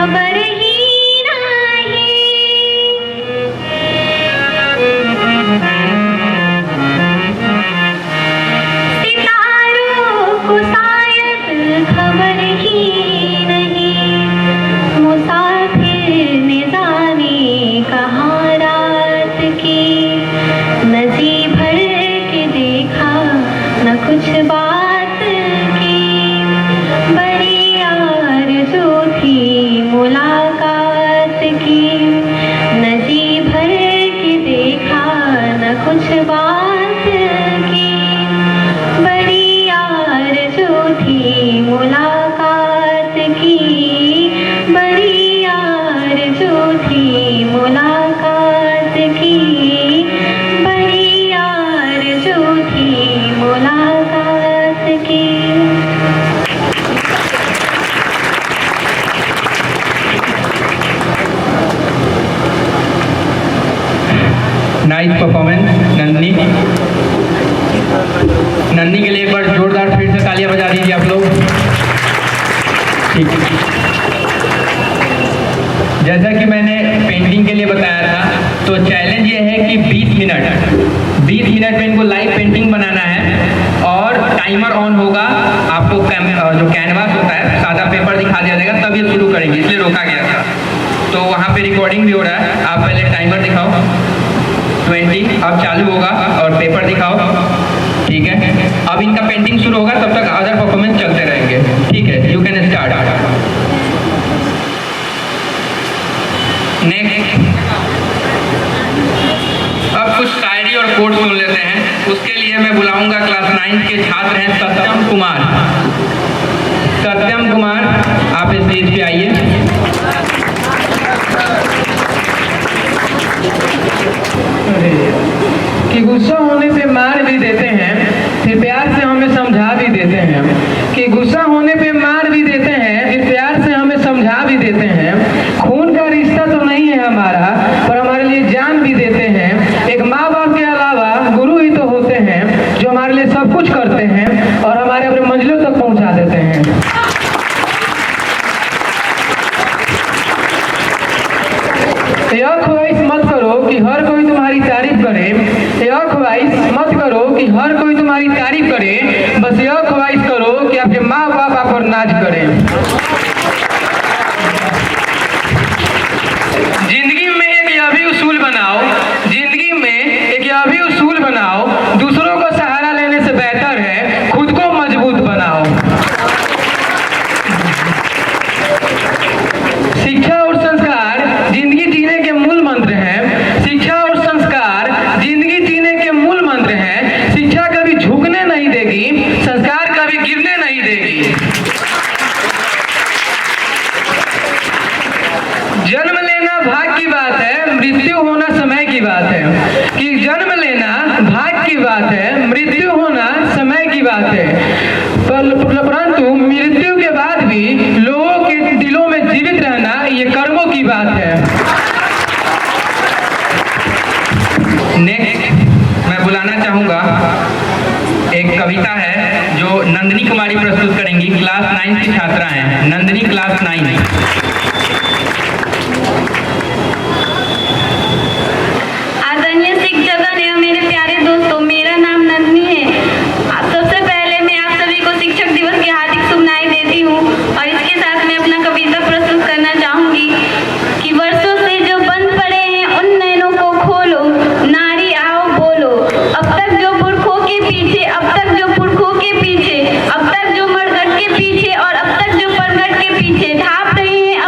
खबर ही नहीं। सितारों को शायद खबर ही नहीं, मुसाफिर ने जाने कहाँ रात की, न जी भर के देखा न कुछ बात की, बड़ी आरज़ू थी मुलाकात की, न जी भर के देखा न कुछ बात की, बड़ी आरज़ू थी मुलाकात की, बड़ी आरज़ू थी मुलाकात की, बड़ी आरज़ू थी मुलाकात की। Nice performance Nandini. नंदनी के लिए एक बार जोरदार फिर से तालियां बजा दीजिए आप लोग। ठीक है। जैसा कि मैंने पेंटिंग के लिए बताया था, तो चैलेंज ये है कि 20 मिनट में इनको लाइव पेंटिंग बनाना है और टाइमर ऑन होगा। आपको जो कैनवास होता है, सादा पेपर दिखा दिया जाएगा, तब ये शुरू करेंगे, इसलिए रोका गया था। तो वहाँ पे रिकॉर्डिंग भी हो रहा है। आप पहले टाइमर दिखाओ 20, अब चालू होगा और पेपर दिखाओ। ठीक है, अब इनका पेंटिंग शुरू होगा, तब तक अदर परफॉर्मेंस चलते रहेंगे। ठीक है, यू कैन स्टार्ट। नेक्स्ट, अब कुछ शायरी और कोट सुन लेते हैं। उसके लिए मैं बुलाऊंगा क्लास 9 के छात्र हैं सत्यम कुमार। सत्यम कुमार, आप स्टेज पे आइए। कि गुस्सा होने पे मार भी देते हैं, फिर प्यार से हमें समझा भी देते हैं। कि गुस्सा होने पे मार भी देते हैं, फिर प्यार से हमें समझा भी देते हैं। खून का रिश्ता तो नहीं है हमारा, पर हमारे लिए जान भी देते हैं। एक माँ बाप के अलावा गुरु ही तो होते हैं, जो हमारे लिए सब कुछ करते हैं और हमारे अपने मंजिलों तक पहुँचा देते हैं। यह ख्वाहिश मत करो कि हर कोई तुम्हारी तारीफ करे, यह ख्वाहिश मत करो कि हर कोई तुम्हारी तारीफ करे, बस यह ख्वाहिश करो कि आपके माँ बाप आप पर नाज करें। जिंदगी में एक यह भी उसूल बनाओ, जिंदगी में एक यह भी उसूल बनाओ, दूसरों को सहारा लेने से बेहतर है खुद को मजबूत बनाओ। शिक्षा और संस्कार जिंदगी जीने के मूल मंत्र हैं। शिक्षा और संस्कार जिंदगी जीने के मूल मंत्र हैं। शिक्षा कभी झुकने नहीं देगी, संस्कार कभी गिरने नहीं देगी। जन्म लेना भाग्य की बात है, मृत्यु होना समय की बात है। कि जन्म लेना भाग्य की बात है, मृत्यु होना समय की बात है, परंतु मृत्यु के बाद भी लोगों के दिलों में जीवित रहना ये कर्मों की बात है। नेक्स्ट, मैं बुलाना चाहूँगा, एक कविता है जो नंदनी कुमारी प्रस्तुत करेंगी। क्लास 9 की छात्रा हैं, नंदनी क्लास 9। आदरणीय शिक्षकगण एवं मेरे प्यारे दोस्तों, मेरा नाम नंदनी है। सबसे पहले मैं आप सभी को शिक्षक दिवस की हार्दिक शुभकामनाएं देती हूँ और इसके साथ मैं अपना कविता प्रस्तुत करना चाहूँगी कि वर्षों से जो बंद पड़े हैं उन नैनों को खोलो, नारी आओ बोलो। अब तक जो पुरखों के पीछे, अब तक जो पुरखों के पीछे, अब तक जो मरघट के पीछे और अब तक जो परगट के पीछे ढाप रही हैं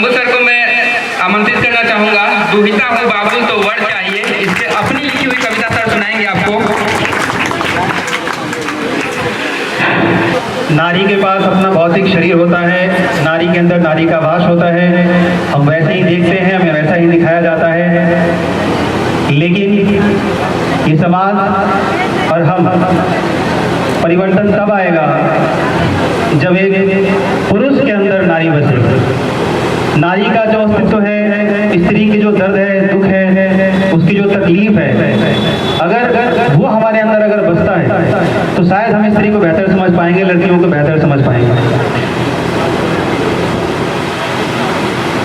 शंभू सर को मैं आमंत्रित करना चाहूँगा। दुहिता हो बाबुल तो वर चाहिए, इससे अपनी लिखी हुई कविता सर सुनाएंगे आपको। नारी के पास अपना भौतिक शरीर होता है, नारी के अंदर नारी का वास होता है, हम वैसे ही देखते हैं, हमें वैसा ही दिखाया जाता है। लेकिन ये समाज और हम परिवर्तन तब आएगा जब एक पुरुष के अंदर नारी बसे। नारी का जो अस्तित्व है, स्त्री की जो दर्द है, दुख है, उसकी जो तकलीफ है, अगर वो हमारे अंदर अगर बसता है तो शायद हम स्त्री को बेहतर समझ पाएंगे, लड़कियों को बेहतर समझ पाएंगे।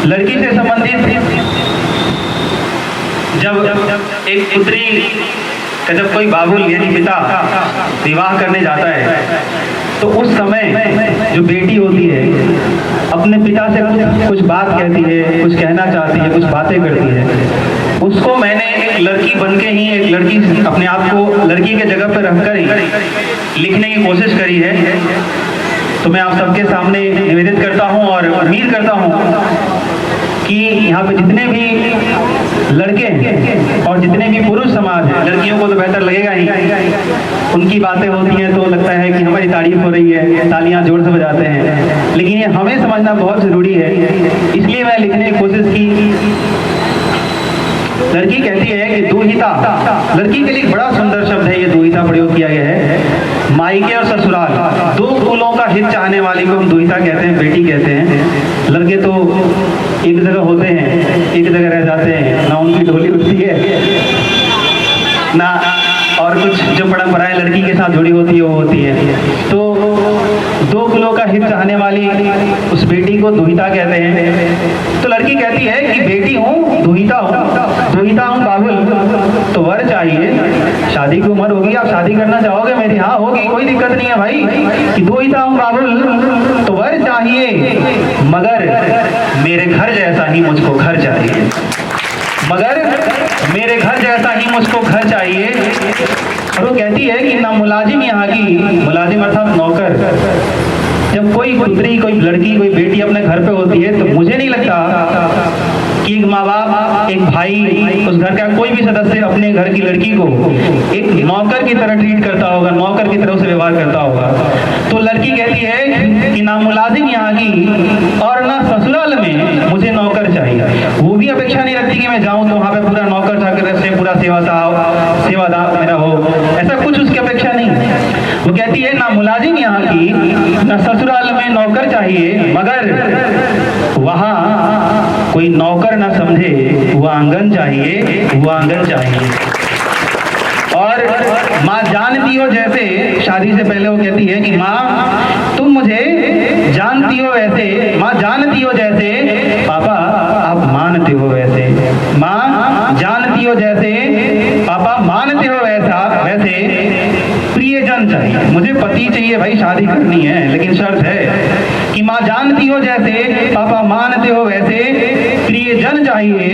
लड़की से संबंधित जब एक पुत्री का जब कोई बाबुल यानी पिता विवाह करने जाता है तो उस समय जो बेटी होती है अपने पिता से कुछ बात कहती है, कुछ कहना चाहती है, कुछ बातें करती है। उसको मैंने एक लड़की बन के ही, एक लड़की अपने आप को लड़की के जगह पर रखकर ही लिखने की कोशिश करी है। तो मैं आप सबके सामने निवेदित करता हूँ और उम्मीद करता हूँ कि यहाँ पे जितने भी लड़के हैं और जितने भी पुरुष समाज हैं, लड़कियों को तो बेहतर लगेगा ही, उनकी बातें होती हैं तो लगता है कि हमारी तारीफ हो रही है, तालियां जोर से बजाते हैं, लेकिन ये हमें समझना बहुत ज़रूरी है। इसलिए मैं लिखने की कोशिश की। लड़की कहती है कि दुहिता, लड़की के लिए बड़ा सुंदर शब्द है ये दुहिता प्रयोग किया गया है। मायके और ससुराल दो कुलों का हित चाहने वाली को हम दुहिता कहते हैं, बेटी कहते हैं। लड़के तो एक जगह होते हैं, एक जगह रह जाते हैं, ना उनकी ढोली उठती है ना और कुछ जो परंपराएं लड़की के साथ जुड़ी होती है वो होती है। तो दो कुलों का हित चाहने वाली उस बेटी को दुहिता कहते हैं। तो लड़की कहती है कि बेटी हूँ, दुहिता हूँ बाबुल तो वर चाहिए। शादी की उम्र होगी, आप शादी करना चाहोगे मेरी? हाँ होगी, कोई दिक्कत नहीं है भाई। कि दुहिता हूँ बाबुल तो वर चाहिए, मगर मेरे घर जैसा ही मुझको घर चाहिए, मगर मेरे घर जैसा ही मुझको घर चाहिए। और वो कहती है कि ना मुलाजिम यहाँ की, मुलाजिम अर्थात नौकर, जब कोई पुत्री, कोई लड़की, कोई बेटी अपने घर पे होती है तो मुझे नहीं लगता कि एक माँ बाप, एक भाई, उस घर का कोई भी सदस्य अपने घर की लड़की को एक नौकर की तरह ट्रीट करता होगा, नौकर की तरह उसे व्यवहार करता होगा। तो लड़की कहती है कि ना मुलाजिम यहाँ की और ना ससुराल में मुझे नौकर चाहिए। वो भी अपेक्षा नहीं रखती कि मैं जाऊँ तो वहाँ पे पूरा नौकर चाकर से पूरा सेवादार मेरा हो, ऐसा कुछ उसकी अपेक्षा नहीं। वो कहती है ना मुलाजिम यहाँ की, ना ससुराल में नौकर चाहिए, मगर वहाँ कोई नौकर ना समझे, वो आंगन चाहिए, वो आंगन चाहिए। और माँ जानती हो जैसे, शादी से पहले वो कहती है कि माँ तुम मुझे जानती हो वैसे, माँ जानती हो जैसे, पापा आप मानते हो वैसे। माँ जानती हो जैसे, पापा मानते हो वैसा, वैसे प्रियजन चाहिए। मुझे पति चाहिए भाई, शादी करनी है, लेकिन शर्त है कि माँ जानती हो जैसे, पापा मानते हो वैसे, प्रियजन चाहिए।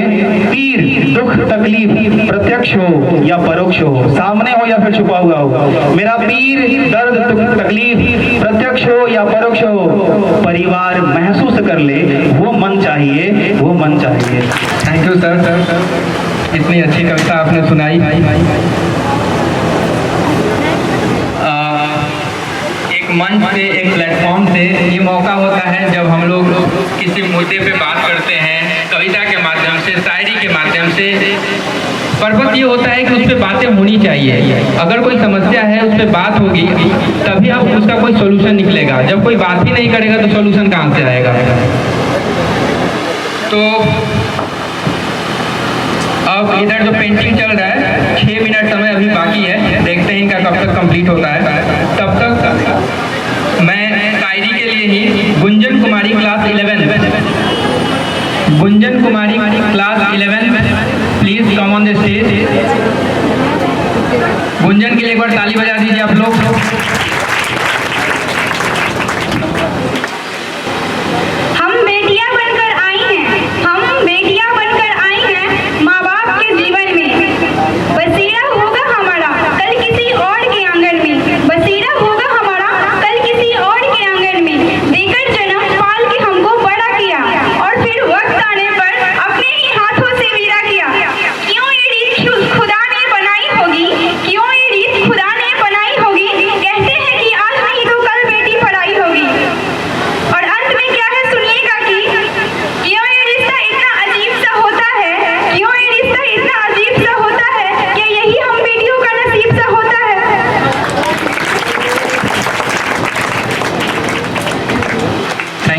पीर दुख तकलीफ प्रत्यक्ष हो या परोक्ष हो, सामने हो या फिर छुपा हुआ हो, मेरा पीर दर्द दुख तकलीफ प्रत्यक्ष हो या परोक्ष हो, परिवार महसूस कर ले, वो मन चाहिए, वो मन चाहिए। थैंक यू सर, इतनी अच्छी कविता आपने सुनाई। एक मंच से, एक प्लेटफॉर्म से ये मौका होता है जब हम लोग किसी मुद्दे पे बात करते हैं, कविता के माध्यम से, शायरी के माध्यम से। पर्पस ये होता है कि उस पर बातें होनी चाहिए। अगर कोई समस्या है उस पर बात होगी तभी आप उसका कोई सोल्यूशन निकलेगा। जब कोई बात ही नहीं करेगा तो सोल्यूशन कहाँ से आएगा? तो अब इधर जो पेंटिंग चल रहा है, 6 मिनट समय अभी बाकी है, देखते हैं इनका कब तक कंप्लीट होता है। तब तक मैं शायरी के लिए ही Gunjan Kumari class 11, Gunjan Kumari class 11 please come on the stage. Gunjan के लिए एक बार ताली बजा दीजिए आप लोग। हम बेटियां बनकर आई हैं, हम बेटियां बनकर आई हैं माँ बाप के जीवन में। बसेरा होगा हमारा कल किसी और के आंगन में, बसेरा होगा हमारा कल किसी और के आंगन में। देकर जन्म पाल के हमको बड़ा किया और फिर वह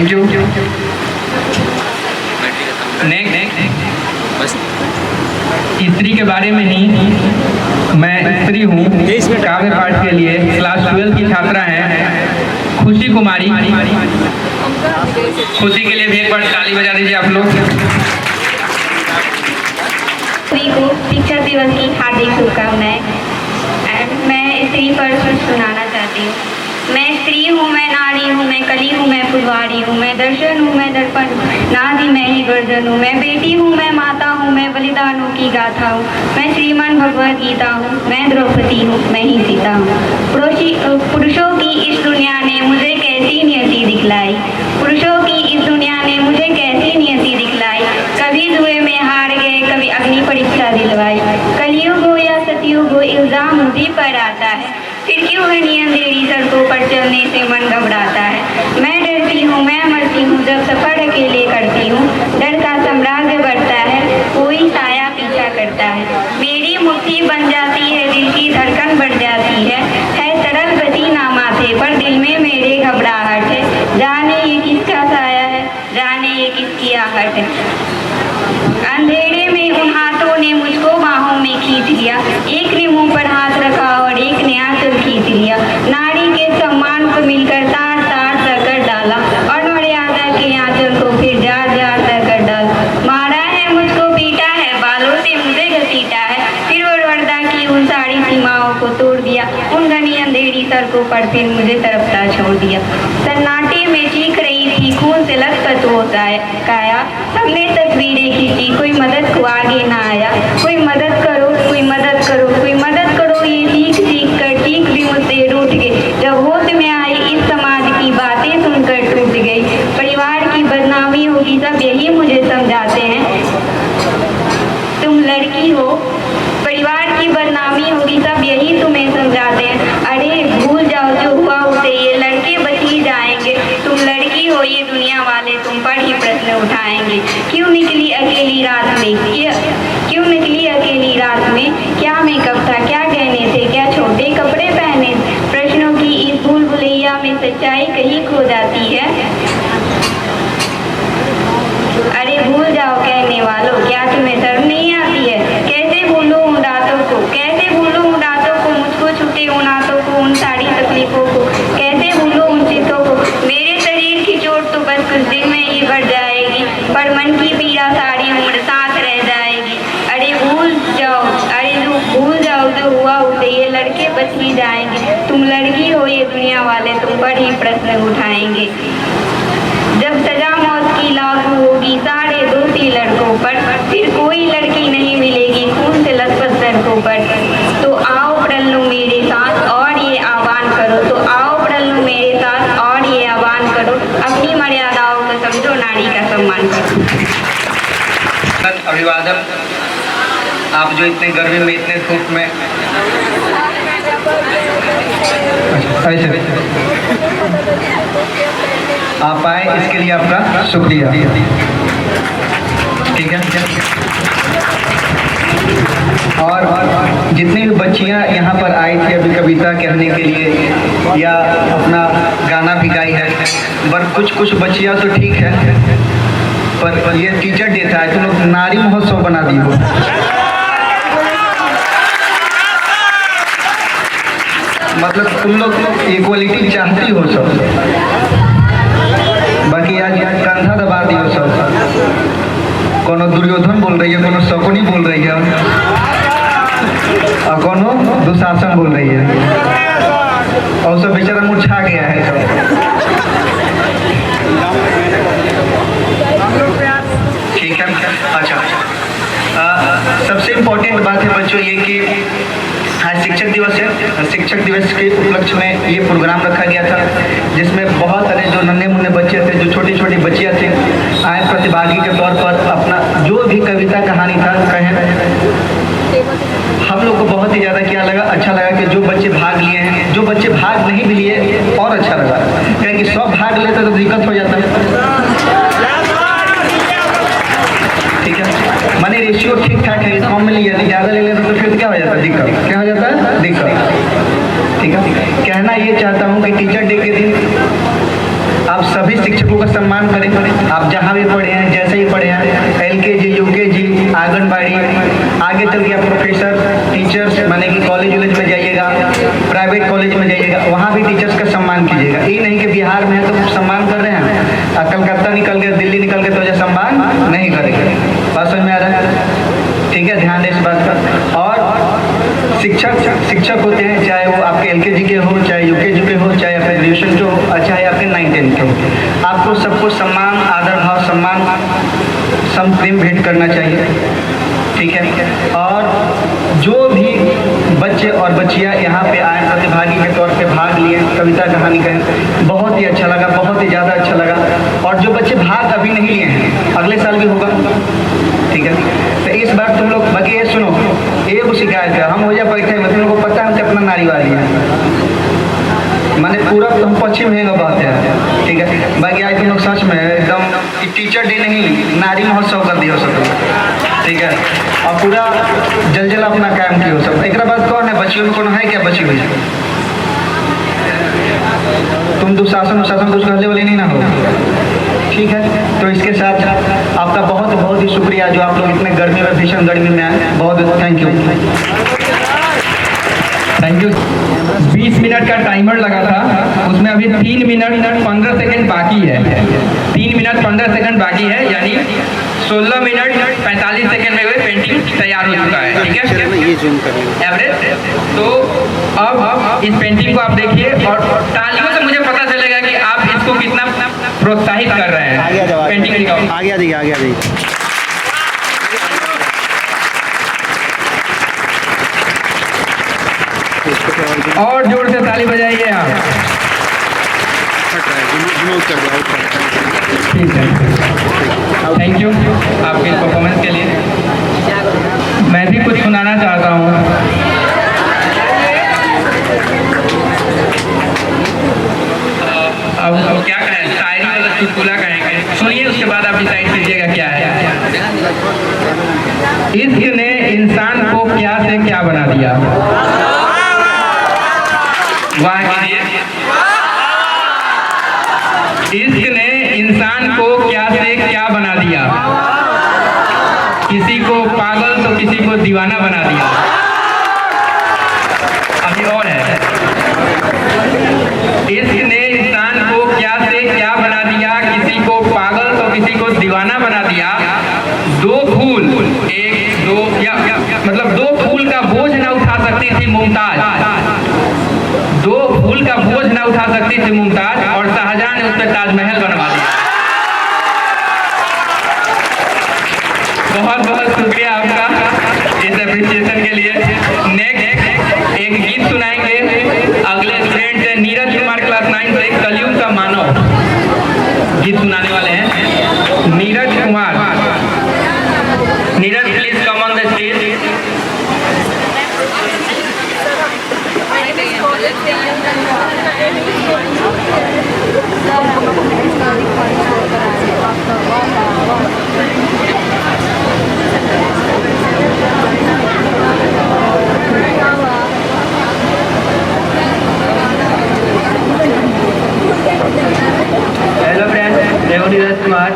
थैंक यू। नेक्स्ट स्त्री के बारे में ही, मैं स्त्री हूँ, काव्य पाठ के लिए क्लास 12 की छात्रा हैं खुशी कुमारी। खुशी के लिए भी एक बार ताली बजा दीजिए आप लोग। सभी को शिक्षक दिवस की हार्दिक शुभकामनाएं। मैं स्त्री पर सुनाना चाहती हूँ। मैं स्त्री हूँ, मैं नारी हूँ, मैं कली हूँ, मैं फुलवारी हूँ, मैं दर्शन हूँ, मैं दर्पण हूँ, नारी मैं ही गर्जन हूँ, मैं बेटी हूँ, मैं माता हूँ, मैं बलिदानों की गाथा हूँ, मैं श्रीमन भगवद गीता हूँ, मैं द्रौपदी हूँ, मैं ही सीता हूँ। पुरुषों की इस दुनिया ने मुझे कैसी नियति दिखलाई, पुरुषों की इस दुनिया ने मुझे कैसी नियति दिखलाई। कभी जुए में हार गए, कभी अग्नि परीक्षा दिलवाई। कलयुग हो या सतयुग हो, इल्जाम मुझी पर आता है, फिर क्यों है नी अंधेरी सड़कों पर चलने से मन घबराता है। मैं डरती हूँ, मैं मरती हूँ, जब सफर अकेले करती हूँ। डर का साम्राज्य बढ़ता है, कोई साया पीछा करता है। मेरी मुट्ठी बन जाती है, दिल की धड़कन बढ़ जाती है तरल गति ना माथे पर, दिल में मेरे घबराहट है। जाने ये किसका साया है, जाने ये किसकी आहट है। अंधेरे में उन हाथों ने मुझको बाहों में खींच लिया, एक ने मुंह पर हाथ रखा और एक ने आंचल खींच लिया। नारी के सम्मान को मिलकर तार तार कर डाला और मर्यादा के आंचल को फिर जार जार कर डाला। मारा है मुझको, पीटा है, बालों से मुझे घसीटा है, फिर वर्दा की उन सारी सीमाओं को तोड़ दिया। उन घनी अंधेरी सड़कों पर फिर मुझे तरफता छोड़ दिया। सन्नाटे में चीख रही थी, खून से लथपथ हो काया। हमने तस्वीरें खींची, कोई मदद को आगे ना आया। कोई मदद करो, कोई मदद करो, कोई मदद करो, ये चीख चीख कर चीख भी मुझसे रूठ गई। जब होश में आई इस समाज की बातें सुनकर टूट गई। परिवार की बदनामी होगी, सब यही मुझे समझाते हैं, तुम लड़की हो। परिवार की बदनामी होगी, सब यही तुम्हें समझाते हैं। अरे भूल जाओ जो हुआ उसे, ये लड़के बच ही जाएंगे। तुम लड़की हो, ये दुनिया वाले तुम पर ही प्रश्न उठाएंगे। क्यों निकली अकेली रात में, क्यों निकली अकेली रात में, क्या मेकअप था, क्या गहने थे, क्या छोटे कपड़े पहने। प्रश्नों की इस भूल भुलैया में सच्चाई कहीं खो जाती है। अरे भूल जाओ कहने वालों, क्या तुम्हें शर्म नहीं आती है। कैसे भूलूं उन रातों को, कैसे भूलूं उन रातों को, मुझको छूटे उन हाथों को, उन सारी तकलीफों को। कैसे भूलूं उन चित्तों को। मेरे शरीर की चोट तो बस कुछ दिन में ही बढ़ जाएगी, पर मन की पीड़ा सारी उम्र साथ रह जाएगी। अरे भूल जाओ, अरे भूल जाओ जो हुआ उसे, ये लड़के बच ही जाएंगे। तुम लड़की हो, ये दुनिया वाले तुम पर ही प्रश्न उठाएंगे। जब सजा मौत की लागू होगी साढ़े दोषी लड़कों पर, फिर कोई लड़की नहीं मिलेगी खून से लथपथ सड़कों पर। तो आओ प्रण लो मेरे साथ और ये आह्वान करो, तो आओ प्रण लो मेरे साथ और ये आह्वान करो। अपनी मर्यादाओं को समझो, नारी का सम्मान करो। अभिवादन। आप जो इतने गर्मी में, इतने धूप में ऐसे आप आए, इसके लिए आपका शुक्रिया। ठीक है। और जितनी भी बच्चियां यहाँ पर आई थी अभी कविता कहने के लिए या अपना गाना भी गाई है, पर कुछ बच्चियां तो ठीक है, पर ये टीचर डे था, तुम लोग नारी महोत्सव बना दी हो। मतलब तुम लोग इक्वलिटी चाहती हो सब, बाकी आज कंधा दबा दियो सब। कोनो दुर्योधन बोल रही है, कोनो शकुनी बोल रही है और कोनो दुशासन बोल रही है, और सब बेचारा मुरझा गया है सब। ठीक है। अच्छा, सबसे इम्पोर्टेंट बात है बच्चों ये कि आज शिक्षक दिवस है। शिक्षक दिवस के उपलक्ष्य में ये प्रोग्राम रखा गया था, जिसमें बहुत सारे जो नन्हे मुन्ने बच्चे थे, जो छोटी छोटी बच्चियाँ थी, आए प्रतिभागी के तौर पर अपना जो भी कविता कहानी था कहें। हम लोग को बहुत ही ज़्यादा क्या लगा, अच्छा लगा कि जो बच्चे भाग लिए हैं, जो बच्चे भाग नहीं भी लिए और अच्छा लगा, क्योंकि सब भाग लेते तो दिक्कत हो जाता है। ठीक है, माने रेशियो ठीक ठाक है, कम में लिया, ज़्यादा ले लेते तो फिर क्या हो जाता है, दिक्कत। क्या हो जाता है, दिक्कत। ठीक है, कहना ये चाहता हूँ कि टीचर डे के दिन आप सभी शिक्षकों का सम्मान सम्मान करें। आप जहाँ भी पढ़े हैं, जैसे ही पढ़े हैं, LKG, UKG, आंगनबाड़ी, आगे चल के आप प्रोफेसर, टीचर्स माने कि कॉलेज वॉलेज में जाइएगा, प्राइवेट कॉलेज में जाइएगा, वहाँ भी टीचर्स का सम्मान कीजिएगा। ये नहीं कि बिहार में है तो सम्मान कर रहे हैं, कलकत्ता निकल गए, दिल्ली निकल गए तो सम्मान नहीं करेंगे। बात समझ में आ रहा है? ठीक है, ध्यान दें इस बात पर। और शिक्षक होते हैं, चाहे वो आपके LKG के हो, चाहे UKG के हो, चाहे आपके ग्रेजुएशन के हो, चाहे आपके 9-10 के हो, आपको सबको सम्मान, आदर भाव, सम्मान, प्रेम भेंट करना चाहिए। ठीक है, और जो भी बच्चे और बच्चियाँ यहाँ पे आए, प्रतिभागी के तौर पे भाग लिए, कविता कहानी कहें, बहुत ही अच्छा लगा, बहुत ही ज़्यादा अच्छा लगा। और जो बच्चे भाग अभी नहीं लिए हैं, अगले साल भी होगा। ठीक है, तो इस बार तुम लोग बाकी ये सुनो, एक शिकायत है, हम हो जा बैठे, मतलब को पता है कितना नारीवादी है, माने पूरा तुम पश्चिम है बात है। ठीक है, बाकी आज तुम लोग सच में एकदम टीचर डे नहीं, नारी महोत्सव कर दिया सब। ठीक है, और पूरा जल अपना कायम किया सब। एक बाद कौन है, बच्चियों में कौन है क्या बची हुई? तुम दुशासन कुछ कहने वाले नहीं ना हो। ठीक है, तो इसके साथ आपका बहुत बहुत ही शुक्रिया जो आप लोग इतने गर्मी में, भीषण गर्मी में आए। बहुत थैंक यू। 20 मिनट का टाइमर लगा था, उसमें अभी 3 मिनट 15 सेकंड बाकी है। 3 मिनट 15 सेकंड बाकी है, यानी 16 मिनट 45 सेकंड में पेंटिंग तैयार हो चुका है। ठीक है, एवरेज। तो अब इस पेंटिंग को आप देखिए और तालियों से मुझे पता चलेगा कि आप इसको कितना प्रोत्साहित कर रहे हैं। पेंटिंग दिखाओ। आगे और जोर से ताली बजाइए आप। ठीक है, थैंक यू आपके परफॉर्मेंस के लिए। मैं भी कुछ सुनाना चाहता हूँ। अब क्या कहें, शायरी वाला चुटकुला कहेंगे, सुनिए, उसके बाद आप डिसाइड कीजिएगा क्या है। इश्क ने इंसान को क्या से क्या बना दिया। वाह कीजिए। इश्क ने इंसान को क्या से क्या बना दिया, किसी को पागल तो किसी को दीवाना बना दिया। अभी और है, इश्क ने इंसान को क्या से क्या बना दिया, किसी को पागल तो किसी को दीवाना बना दिया। दो फूल मतलब दो फूल का बोझ न उठा सकती थी मुमताज, दो फूल का बोझ न उठा सकती थी मुमताज, और शाहजहां ने उस पर ताजमहल बनवा दिया। बहुत बहुत शुक्रिया आपका इस अप्रिसिएशन के लिए। नेक्स्ट एक गीत सुनाएंगे अगले स्टूडेंट से, नीरज कुमार क्लास 9 से, कलयुग का मानव गीत सुनाने वाले हैं। Neeraj Kumar, Neeraj please come on the stage. Hello friends, मैं हूँ नीरज कुमार।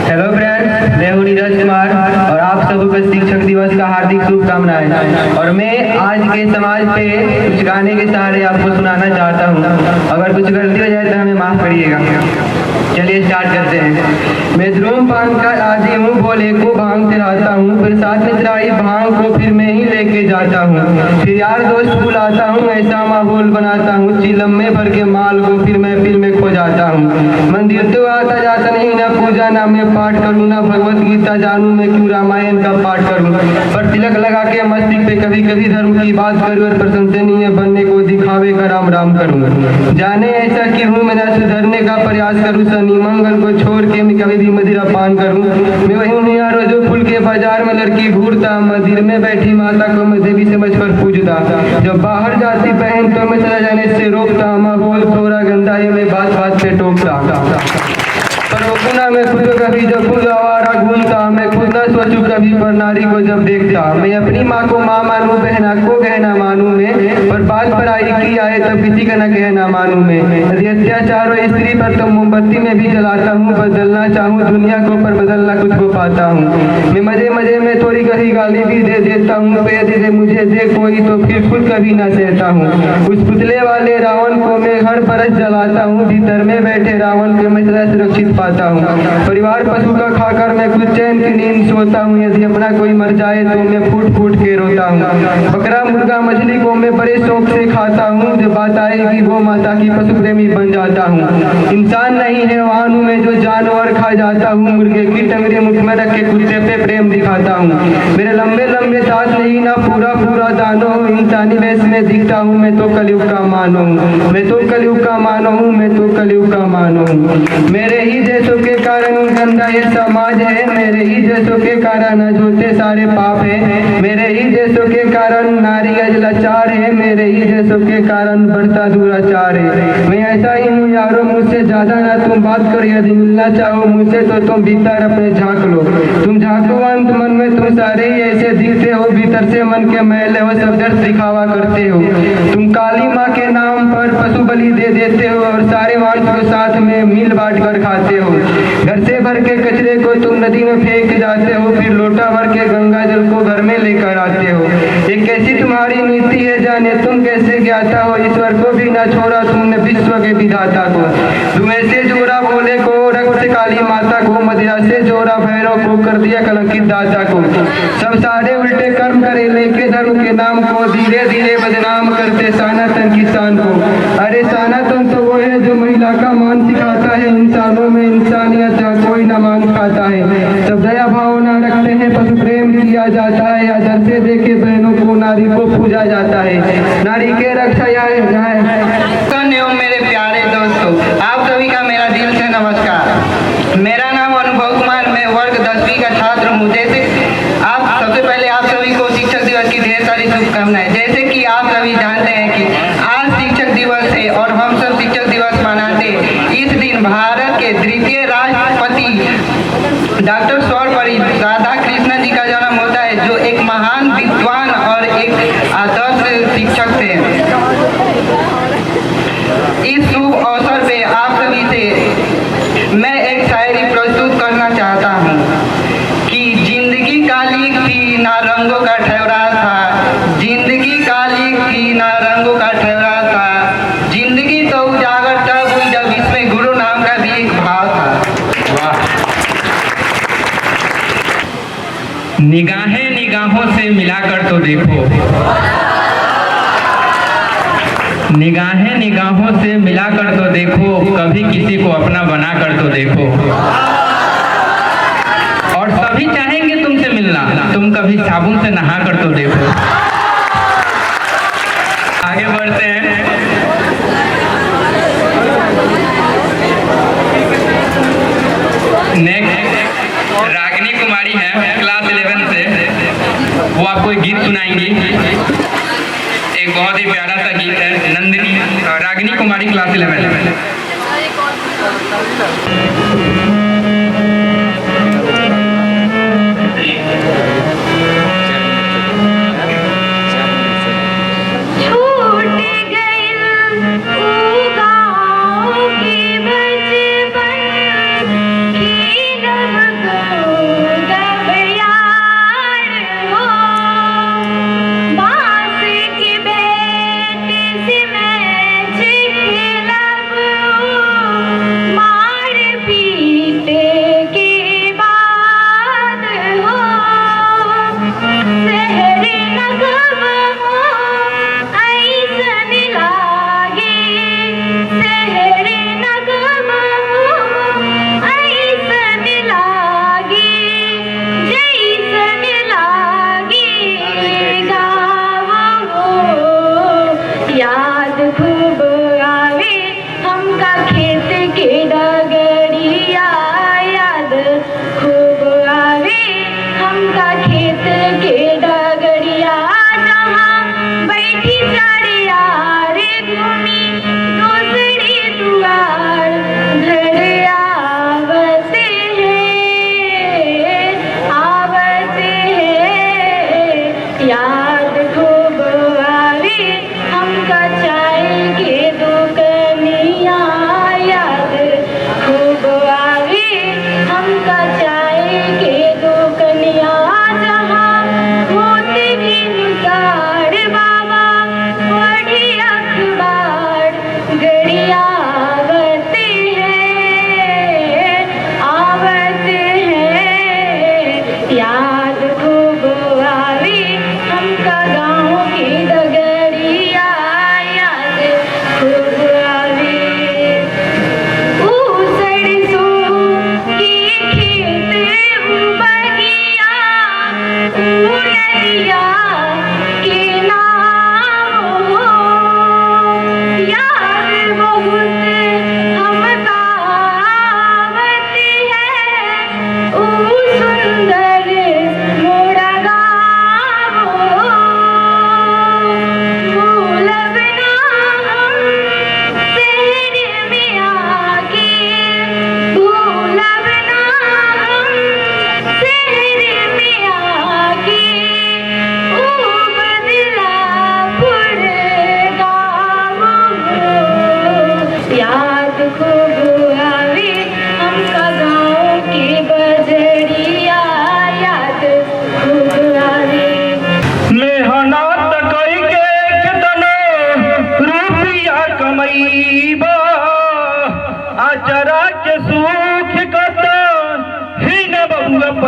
हेलो फ्रेंड्स, मैं हूँ नीरज कुमार और आप सबको शिक्षक दिवस का हार्दिक शुभकामनाएं। और मैं आज के समाज पे कुछ गाने के सहारे आपको सुनाना चाहता हूँ। अगर कुछ गलती हो जाए तो हमें माफ करिएगा। चलिए स्टार्ट करते हैं। मैं धूम्रपान का आदी हूँ, भोले को भांग चढ़ाता हूँ, फिर साथ में चढ़ाई भांग को फिर मैं ही लेके जाता हूँ, फिर यार दोस्त बुलाता हूँ, ऐसा माहौल बनाता हूँ, चिलम में भर के माल को फिर मैं फिर में खो जाता हूँ। मंदिर तो आता जाता नहीं, ना पूजा ना मैं पाठ करूँ, ना भगवत गीता जानूँ, मैं क्यों रामायण का पाठ करूँ, पर तिलक लगा के मस्तिष्क पे कभी कभी धर्म की बात करूँ और प्रशंसनीय बनने को दिखावे का राम राम करूँ। जाने ऐसा कि हूँ मैं ना सुधरने का प्रयास करूँ, शनि मंगल को छोड़ के मैं कभी भी मदिरा पान करूँ। मैं वही हूँ यारो जो फूल के बाजार में लड़की घूरता, मंदिर में बैठी माता को मैं देवी समझ कर पूजता, जब बाहर जाती बहन तो मैं चला जाने से रोकता, माहौल थोड़ा गंदा है मैं बात बात पे टोकता, पर वो गुना मैं खुद कभी जब खुद आवारा घूमता, मैं खुद न सोचूं कभी पर नारी को जब देखता। मैं अपनी माँ को माँ मानूं, बहना को गहना मानूं मैं, पर बात पराई की आए तब किसी का न कहना मानूं मैं। यदि अत्याचार हो स्त्री पर तो मोमबत्ती में भी जलाता हूँ, बदलना चाहूँ दुनिया को पर बदलना खुद को पाता हूँ। मैं मजे मजे में थोड़ी कहीं गाली भी दे देता हूँ, पे दे मुझे दे कोई तो फिर खुद कभी न सहता हूँ। उस पुतले वाले रावण को मैं हर बरस जलाता हूँ, भीतर में बैठे रावण के मैं सदा सुरक्षित पाता हूँ। परिवार पशु का खाकर मैं कुछ चैन की नींद सोता हूँ, यदि अपना कोई मर जाए तो मैं फूट फूट के रोता हूँ। बकरा मुर्गा मछली को मैं बड़े शौक से खाता हूँ, जब बात आएगी वो माता की पशु प्रेमी बन जाता हूँ। इंसान नहीं है वाहन हूँ मैं जो जानवर खा जाता हूँ, मुर्गे की टंगरी मुख में रख के कुत्ते पे प्रेम दिखाता हूँ। मेरे लंबे लंबे दांत नहीं ना पूरा पूरा दानो, इंसानी वेश में दिखता हूँ मैं तो कलयुग का मानो हूँ, मैं तो कलयुग का मानो हूँ, मैं तो कलयुग का मानो हूँ। मेरे ही जैसों के कारण गंदा ये समाज है, मेरे ही जैसों के कारण अजोते सारे पाप है, मेरे ही जैसों के कारण नारी अजलाचार है, मेरे ही जैसों के कारण बढ़ता दुराचार है। मैं ऐसा ही हूँ यारो, मुझसे ज्यादा ना तुम बात करो, यदि मिलना चाहो मुझसे तो तुम भीतर अपने झांक लो। तुम झांको अंत मन में, तुम सारे ही ऐसे दिखते हो, भीतर से मन के मैले हो सब दर्द दिखावा करते हो। तुम काली माँ के नाम पर पशु बलि दे देते हो और सारे मांस को साथ में मिल बांट कर खाते हो। घर से भर के कचरे को तुम नदी में फेंक जाते हो, फिर लोटा भर के गंगा जल को घर में लेकर आते हो। ये कैसी तुम्हारी नीति है जाने तुम कैसे ज्ञाता हो, ईश्वर को भी न छोड़ा तुमने विश्व के विधाता को। तुम ऐसे जोड़ा भोले को, रक्त काली माता को, मदिरा से जोड़ा भैरव को, कर दिया कलंकित दाता को। सब सारे उल्टे कर्म करे लेके धर्म के नाम को, धीरे धीरे बदनाम करते सनातन किसान को। अरे सनातन तो वो है जो महिला का मान सिखाता है, इंसानों में इंसानियत कोई न मान खाता है। सब दया भावना रखते हैं, पशु प्रेम किया जाता है, आदर से देखे बहनों को नारी को पूजा जाता है। नारी के रक्षा एवं मेरे प्यारे दोस्तों, आप सभी का मेरा दिल से नमस्कार। मेरा नाम अनुभव कुमार, मैं वर्ग 10वीं का छात्र हूँ। जैसे आप सबसे पहले आप सभी को शिक्षक दिवस की ढेर सारी शुभकामनाएं। जैसे कि आप सभी जानते हैं कि आज शिक्षक दिवस है और हम सब शिक्षक दिवस मनाते हैं। इस दिन भारत के द्वितीय राष्ट्रपति डॉक्टर सर्वपल्ली राधाकृष्णन जी का जन्म होता है, जो एक महान विद्वान और एक आदर्श शिक्षक थे। इस शुभ अवसर पे आप सभी से मैं एक शायरी प्रस्तुत करना चाहता हूँ कि जिंदगी काली थी ना रंगों का ठहरा था, जिंदगी काली थी ना रंगों का ठहरा था, जिंदगी तो उजागर तब हुई जब इसमें गुरु नाम का भी एक भाव था। वाह। निगाहें निगाहों से मिलाकर तो देखो, निगाहें निगाहों से मिलाकर तो देखो, कभी किसी को अपना बना कर तो देखो। और सभी चाहेंगे तुमसे मिलना, तुम कभी साबुन से नहा कर तो देखो। आगे बढ़ते हैं। नेक्स्ट रागिनी कुमारी है क्लास 11 से, वो आपको एक गीत सुनाएंगी। एक बहुत ही प्यारा सा गीत है, नंदिनी। रागिनी कुमारी क्लास 11। मार पीट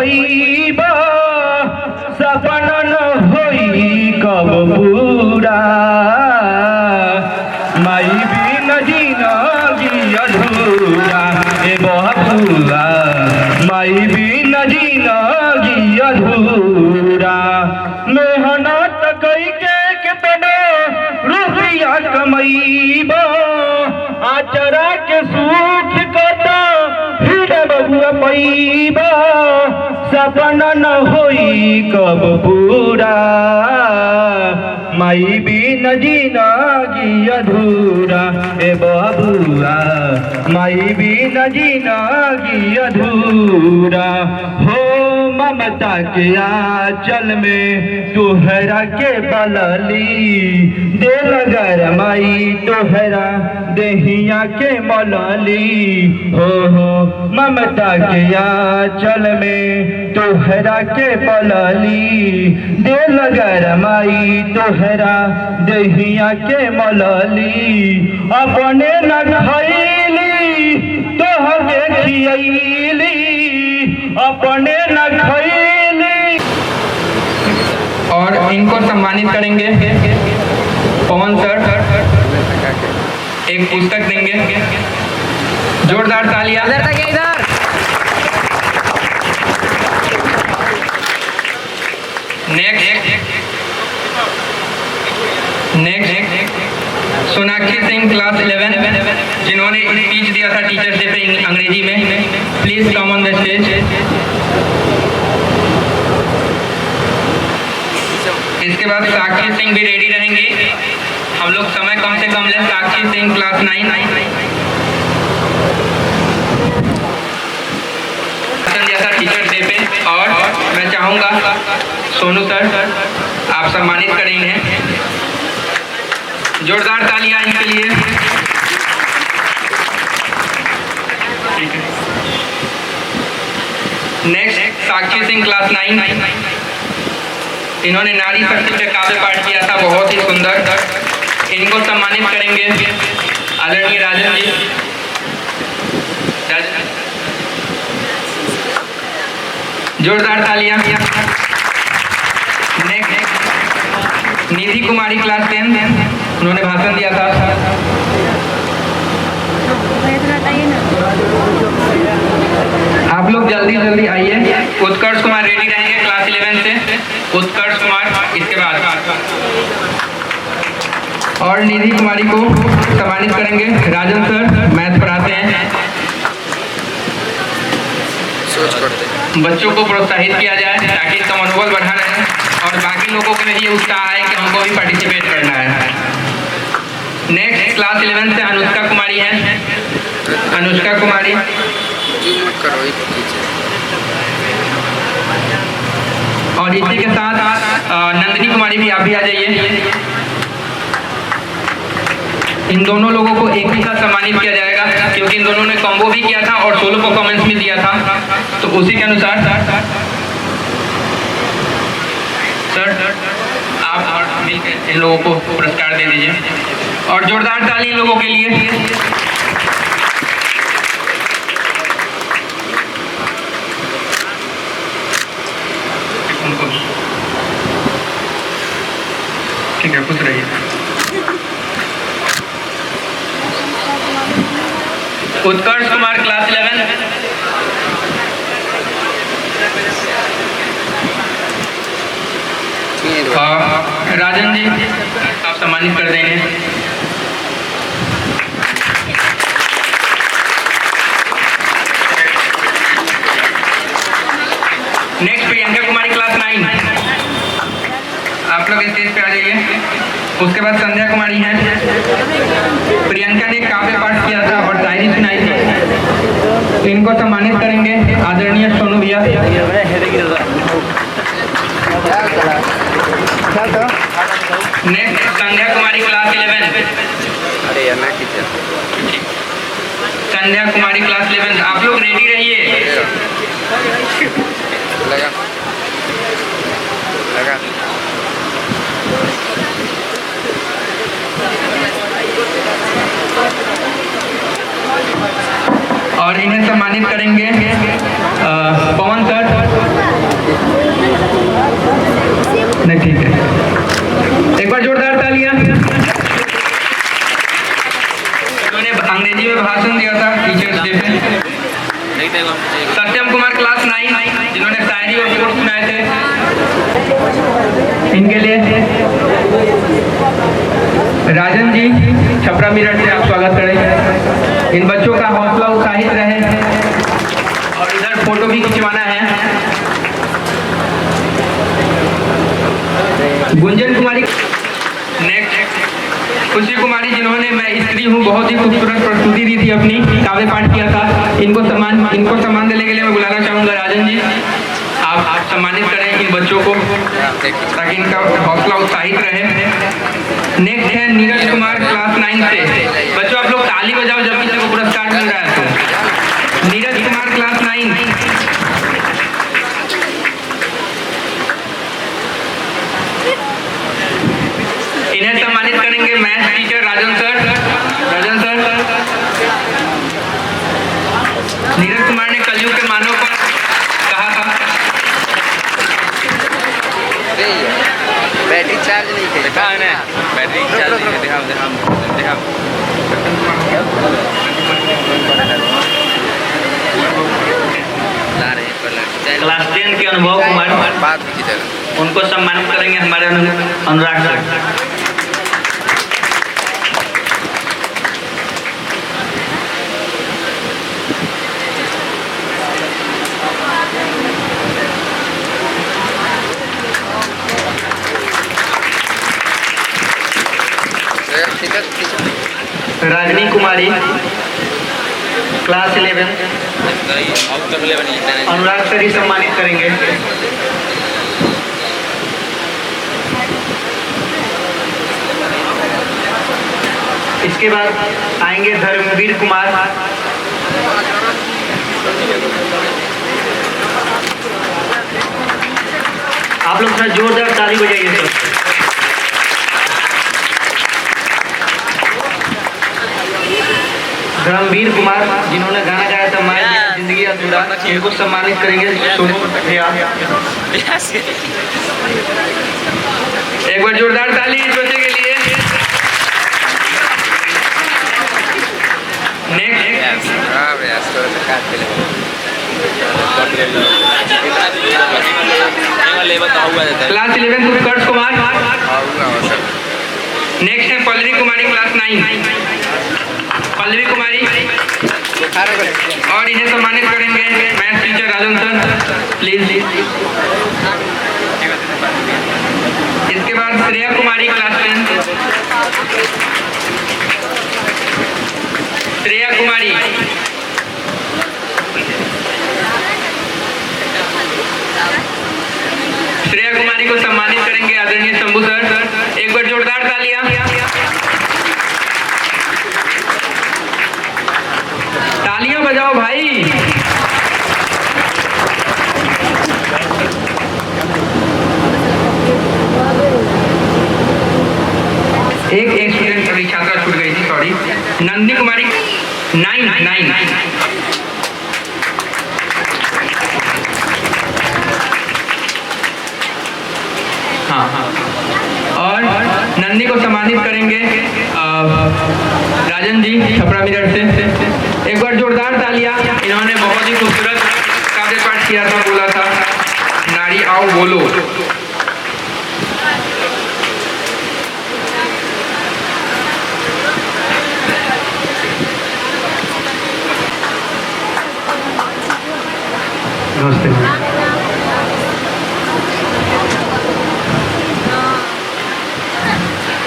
पैबा सपना न होई कब पूरा माई बिन जिंदगी अधूरा ए बबुआ माई बिन जिंदगी अधूरा मेहनत कई के कितना रुपया कमैबा आचरा के सुख कता फिर बबुआ पैबा सपना न होई कब पूरा माई बिन जिंदगी अधूरा ए बबुआ माई बिन जिंदगी अधूरा हो ममता के आंचल में तोहरा के बलली दे लगर माई तोहरा देहिया के मलली हो ममता के आंचल में तोहरा के बलली दे लगर माई तोहरा देहिया के मलली अपने न खैली तोहके खियैली अपने न खैली। और इनको सम्मानित करेंगे पवन सर, एक पुस्तक देंगे। जोरदार तालियां। नेक्स्ट सोनाक्षी सिंह क्लास 11 जिन्होंने स्पीच दिया था टीचर्स डे पे अंग्रेजी में। Please come on the stage. इसके बाद साक्षी सिंह भी रेडी रहेंगी। हम लोग समय कम से कम लें। साक्षी सिंह क्लास 9 दिया था टीचर्स डे पे। और मैं चाहूँगा सोनू सर आप सम्मानित करें इन्हें। जोरदार तालियां इनके लिए। ठीक है। नेक्स्ट साक्षी सिंह क्लास 9 इन्होंने नारी शक्ति पे काव्य पाठ किया था, बहुत ही सुंदर। इनको सम्मानित करेंगे आदरणीय राजन जी। जोरदार तालियां। नेक्स्ट निधि कुमारी क्लास 10 उन्होंने भाषण दिया था। आप लोग जल्दी जल्दी आइए। उत्कर्ष कुमार रेडी रहेंगे क्लास 11 से। उत्कर्ष कुमार इसके बाद और निधि कुमारी को सम्मानित करेंगे। राजन सर मैथ पढ़ाते हैं। बच्चों को प्रोत्साहित किया जाए ताकि इनका मनोबल बढ़ा रहे और बाकी लोगों के में ये उत्साह है कि हमको भी पार्टिसिपेट करना है। नेक्स्ट क्लास 11 से अनुष्का कुमारी है। अनुष्का कुमारी और इसी के साथ नंदिनी कुमारी भी आप भी आ जाइए। इन दोनों लोगों को एक ही साथ सम्मानित किया जाएगा क्योंकि इन दोनों ने कॉम्बो भी किया था और सोलो परफॉर्मेंस भी दिया था। तो उसी के अनुसार सर आप और मिलकर इन लोगों को पुरस्कार दे दीजिए और जोरदार ताली इन लोगों के लिए। ठीक है, खुश रहिए। उत्कर्ष कुमार क्लास 11 राजन जी आप सम्मानित कर देंगे। नेक्स्ट प्रियंका कुमारी क्लास 9 आप लोग स्टेज पे आ जाइए। उसके बाद संध्या कुमारी हैं। प्रियंका ने काव्य पाठ किया था और शायरी सुनाई थी। इनको सम्मानित करेंगे आदरणीय सोनू भैया। नेक्स्ट संध्या कुमारी क्लास 11। संध्या कुमारी क्लास 11 आप लोग रेडी रहिए। और इन्हें सम्मानित करेंगे पवन सर। सत्यम कुमार क्लास 9 जिन्होंने शायरी और कोर्स सुनाए थे, इनके लिए राजन जी छपरा मिरर से आप स्वागत करें। इन बच्चों का हौसला उत्साहित रहे और इधर फोटो भी खिंचवाना है। गुंजन कुमारी नेक्स्ट, खुशी कुमारी जिन्होंने मैं स्त्री हूँ बहुत ही खूबसूरत प्रस्तुति दी थी, अपनी काव्य पाठ किया था। इनको सम्मान देने के लिए मैं बुलाना चाहूँगा राजन जी, आप सम्मानित करें इन बच्चों को ताकि इनका हौसला उत्साहित रहे। नेक्स्ट है नीरज कुमार क्लास 9 से। बच्चों आप लोग ताली बजाओ जब किसी को पुरस्कार मिल रहा है तो। नीरज कुमार क्लास 9 इन्हें सम्मानित करेंगे मैथ्स टीचर राजन सर। नीरज कुमार ने कलयुग के मानव पर कहा था। बैटरी चार्ज नहीं थे, देखा है ना, बैटरी चार्ज नहीं थे, दिखाओ। क्लास 10 के अनुभव कुमार, उनको सम्मानित करेंगे हमारे अनुराग सर। राजनी कुमारी क्लास 11 अनुराग सर ही सम्मानित करेंगे। इसके बाद आएंगे धर्मवीर कुमार। आप लोग थोड़ा जोरदार ताली बजाइए सर। धर्मवीर कुमार जिन्होंने गाना गाया था मैं जिंदगी अधूरा, इनको सम्मानित करेंगे सोनू भैया। एक बार जोरदार ताली इस बच्चे के लिए। नेक्स्ट क्लास 11 उत्कर्ष कुमार। नेक्स्ट है पल्लवी कुमारी क्लास 9। पल्लवी कुमारी और इन्हें सम्मानित करेंगे maths teacher Rajan sir please. इसके बाद श्रेया कुमारी क्लास 10। श्रेया कुमारी को सम्मानित करेंगे आदरणीय शंभू सर। एक बार जोरदार तालियां। तालियां बजाओ भाई। एक स्टूडेंट अभी छात्रा छूट गई थी, सॉरी। नंदिनी कुमारी 9। हाँ, और नंदी को सम्मानित करेंगे राजन जी छपरा मिरर से। एक बार जोरदार तालियां। इन्होंने बहुत ही खूबसूरत काव्य पाठ किया था, बोला था नारी आओ बोलो। नमस्ते।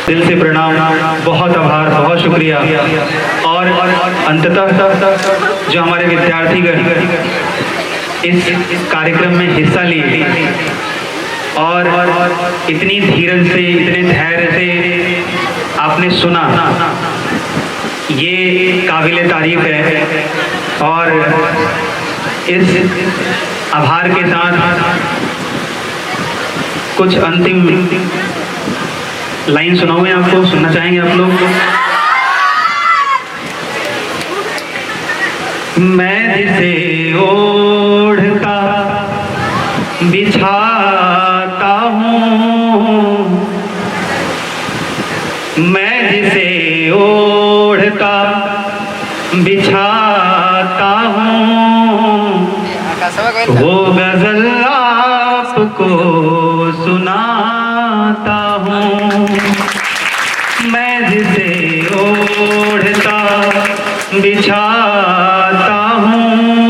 दिल से प्रणाम, बहुत आभार, बहुत शुक्रिया। और अंततः जो हमारे विद्यार्थीगण इस कार्यक्रम में हिस्सा लिए और इतनी धीरज से, इतने धैर्य से आपने सुना, ये काबिल तारीफ है। और इस आभार के साथ कुछ अंतिम लाइन सुनाऊंगे आपको, सुनना चाहेंगे आप लोग? मैं जिसे ओढ़ता बिछाता हूँ, मैं जिसे ओढ़ता बिछाता हूँ, वो गजल आपको सुनाता हूँ, मैं जिसे ओढ़ता बिछाता हूँ,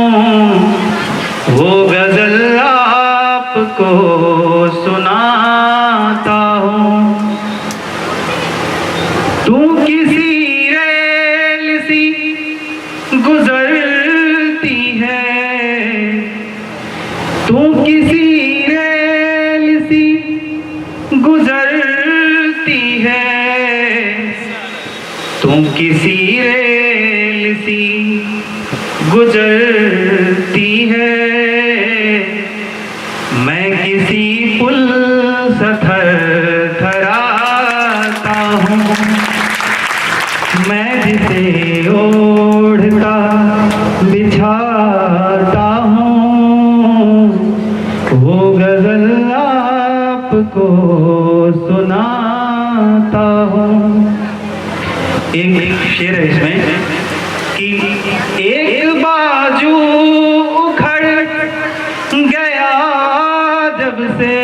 वो गजल आपको सुनाता हूँ। तू किसी रेल सी गुजरती है, तू किसी रेल सी गुजरती है, तू किसी रेल सी गुजरती है, मैं किसी पुल सा थरथराता हूँ, मैं जिसे ओढ़ता बिछाता हूँ, वो गजल आपको सुनाता हूँ। एक शेर है इसमें कि एक बाजू उखड़ गया जब से,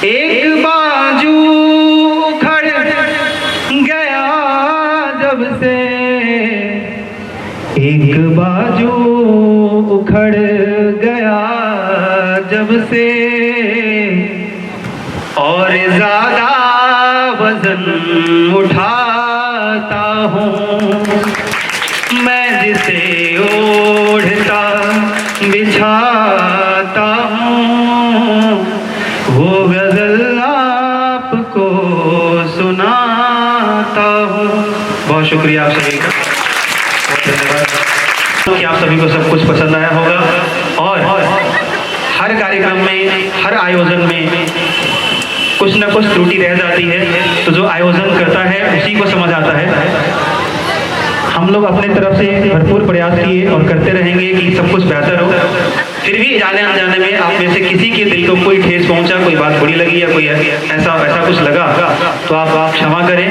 एक बाजू उखड़ गया जब से, एक बाजू उखड़ गया जब से, और ज्यादा वजन उठाता हूँ, मैं जिसे ओढ़ता बिछाता हूँ, वो गजल आपको सुनाता हूँ। बहुत शुक्रिया आप सभी का, बहुत धन्यवाद कि आप सभी को सब कुछ पसंद आया होगा। और हर कार्यक्रम में, हर आयोजन में कुछ न कुछ त्रुटि रह जाती है, तो जो आयोजन करता है उसी को समझ आता है। हम लोग अपने तरफ से भरपूर प्रयास किए और करते रहेंगे कि सब कुछ बेहतर हो। फिर भी जाने अनजाने में आप में से किसी के दिल को कोई ठेस पहुंचा, कोई बात बुरी लगी या कोई ऐसा कुछ लगा, तो आप क्षमा करें।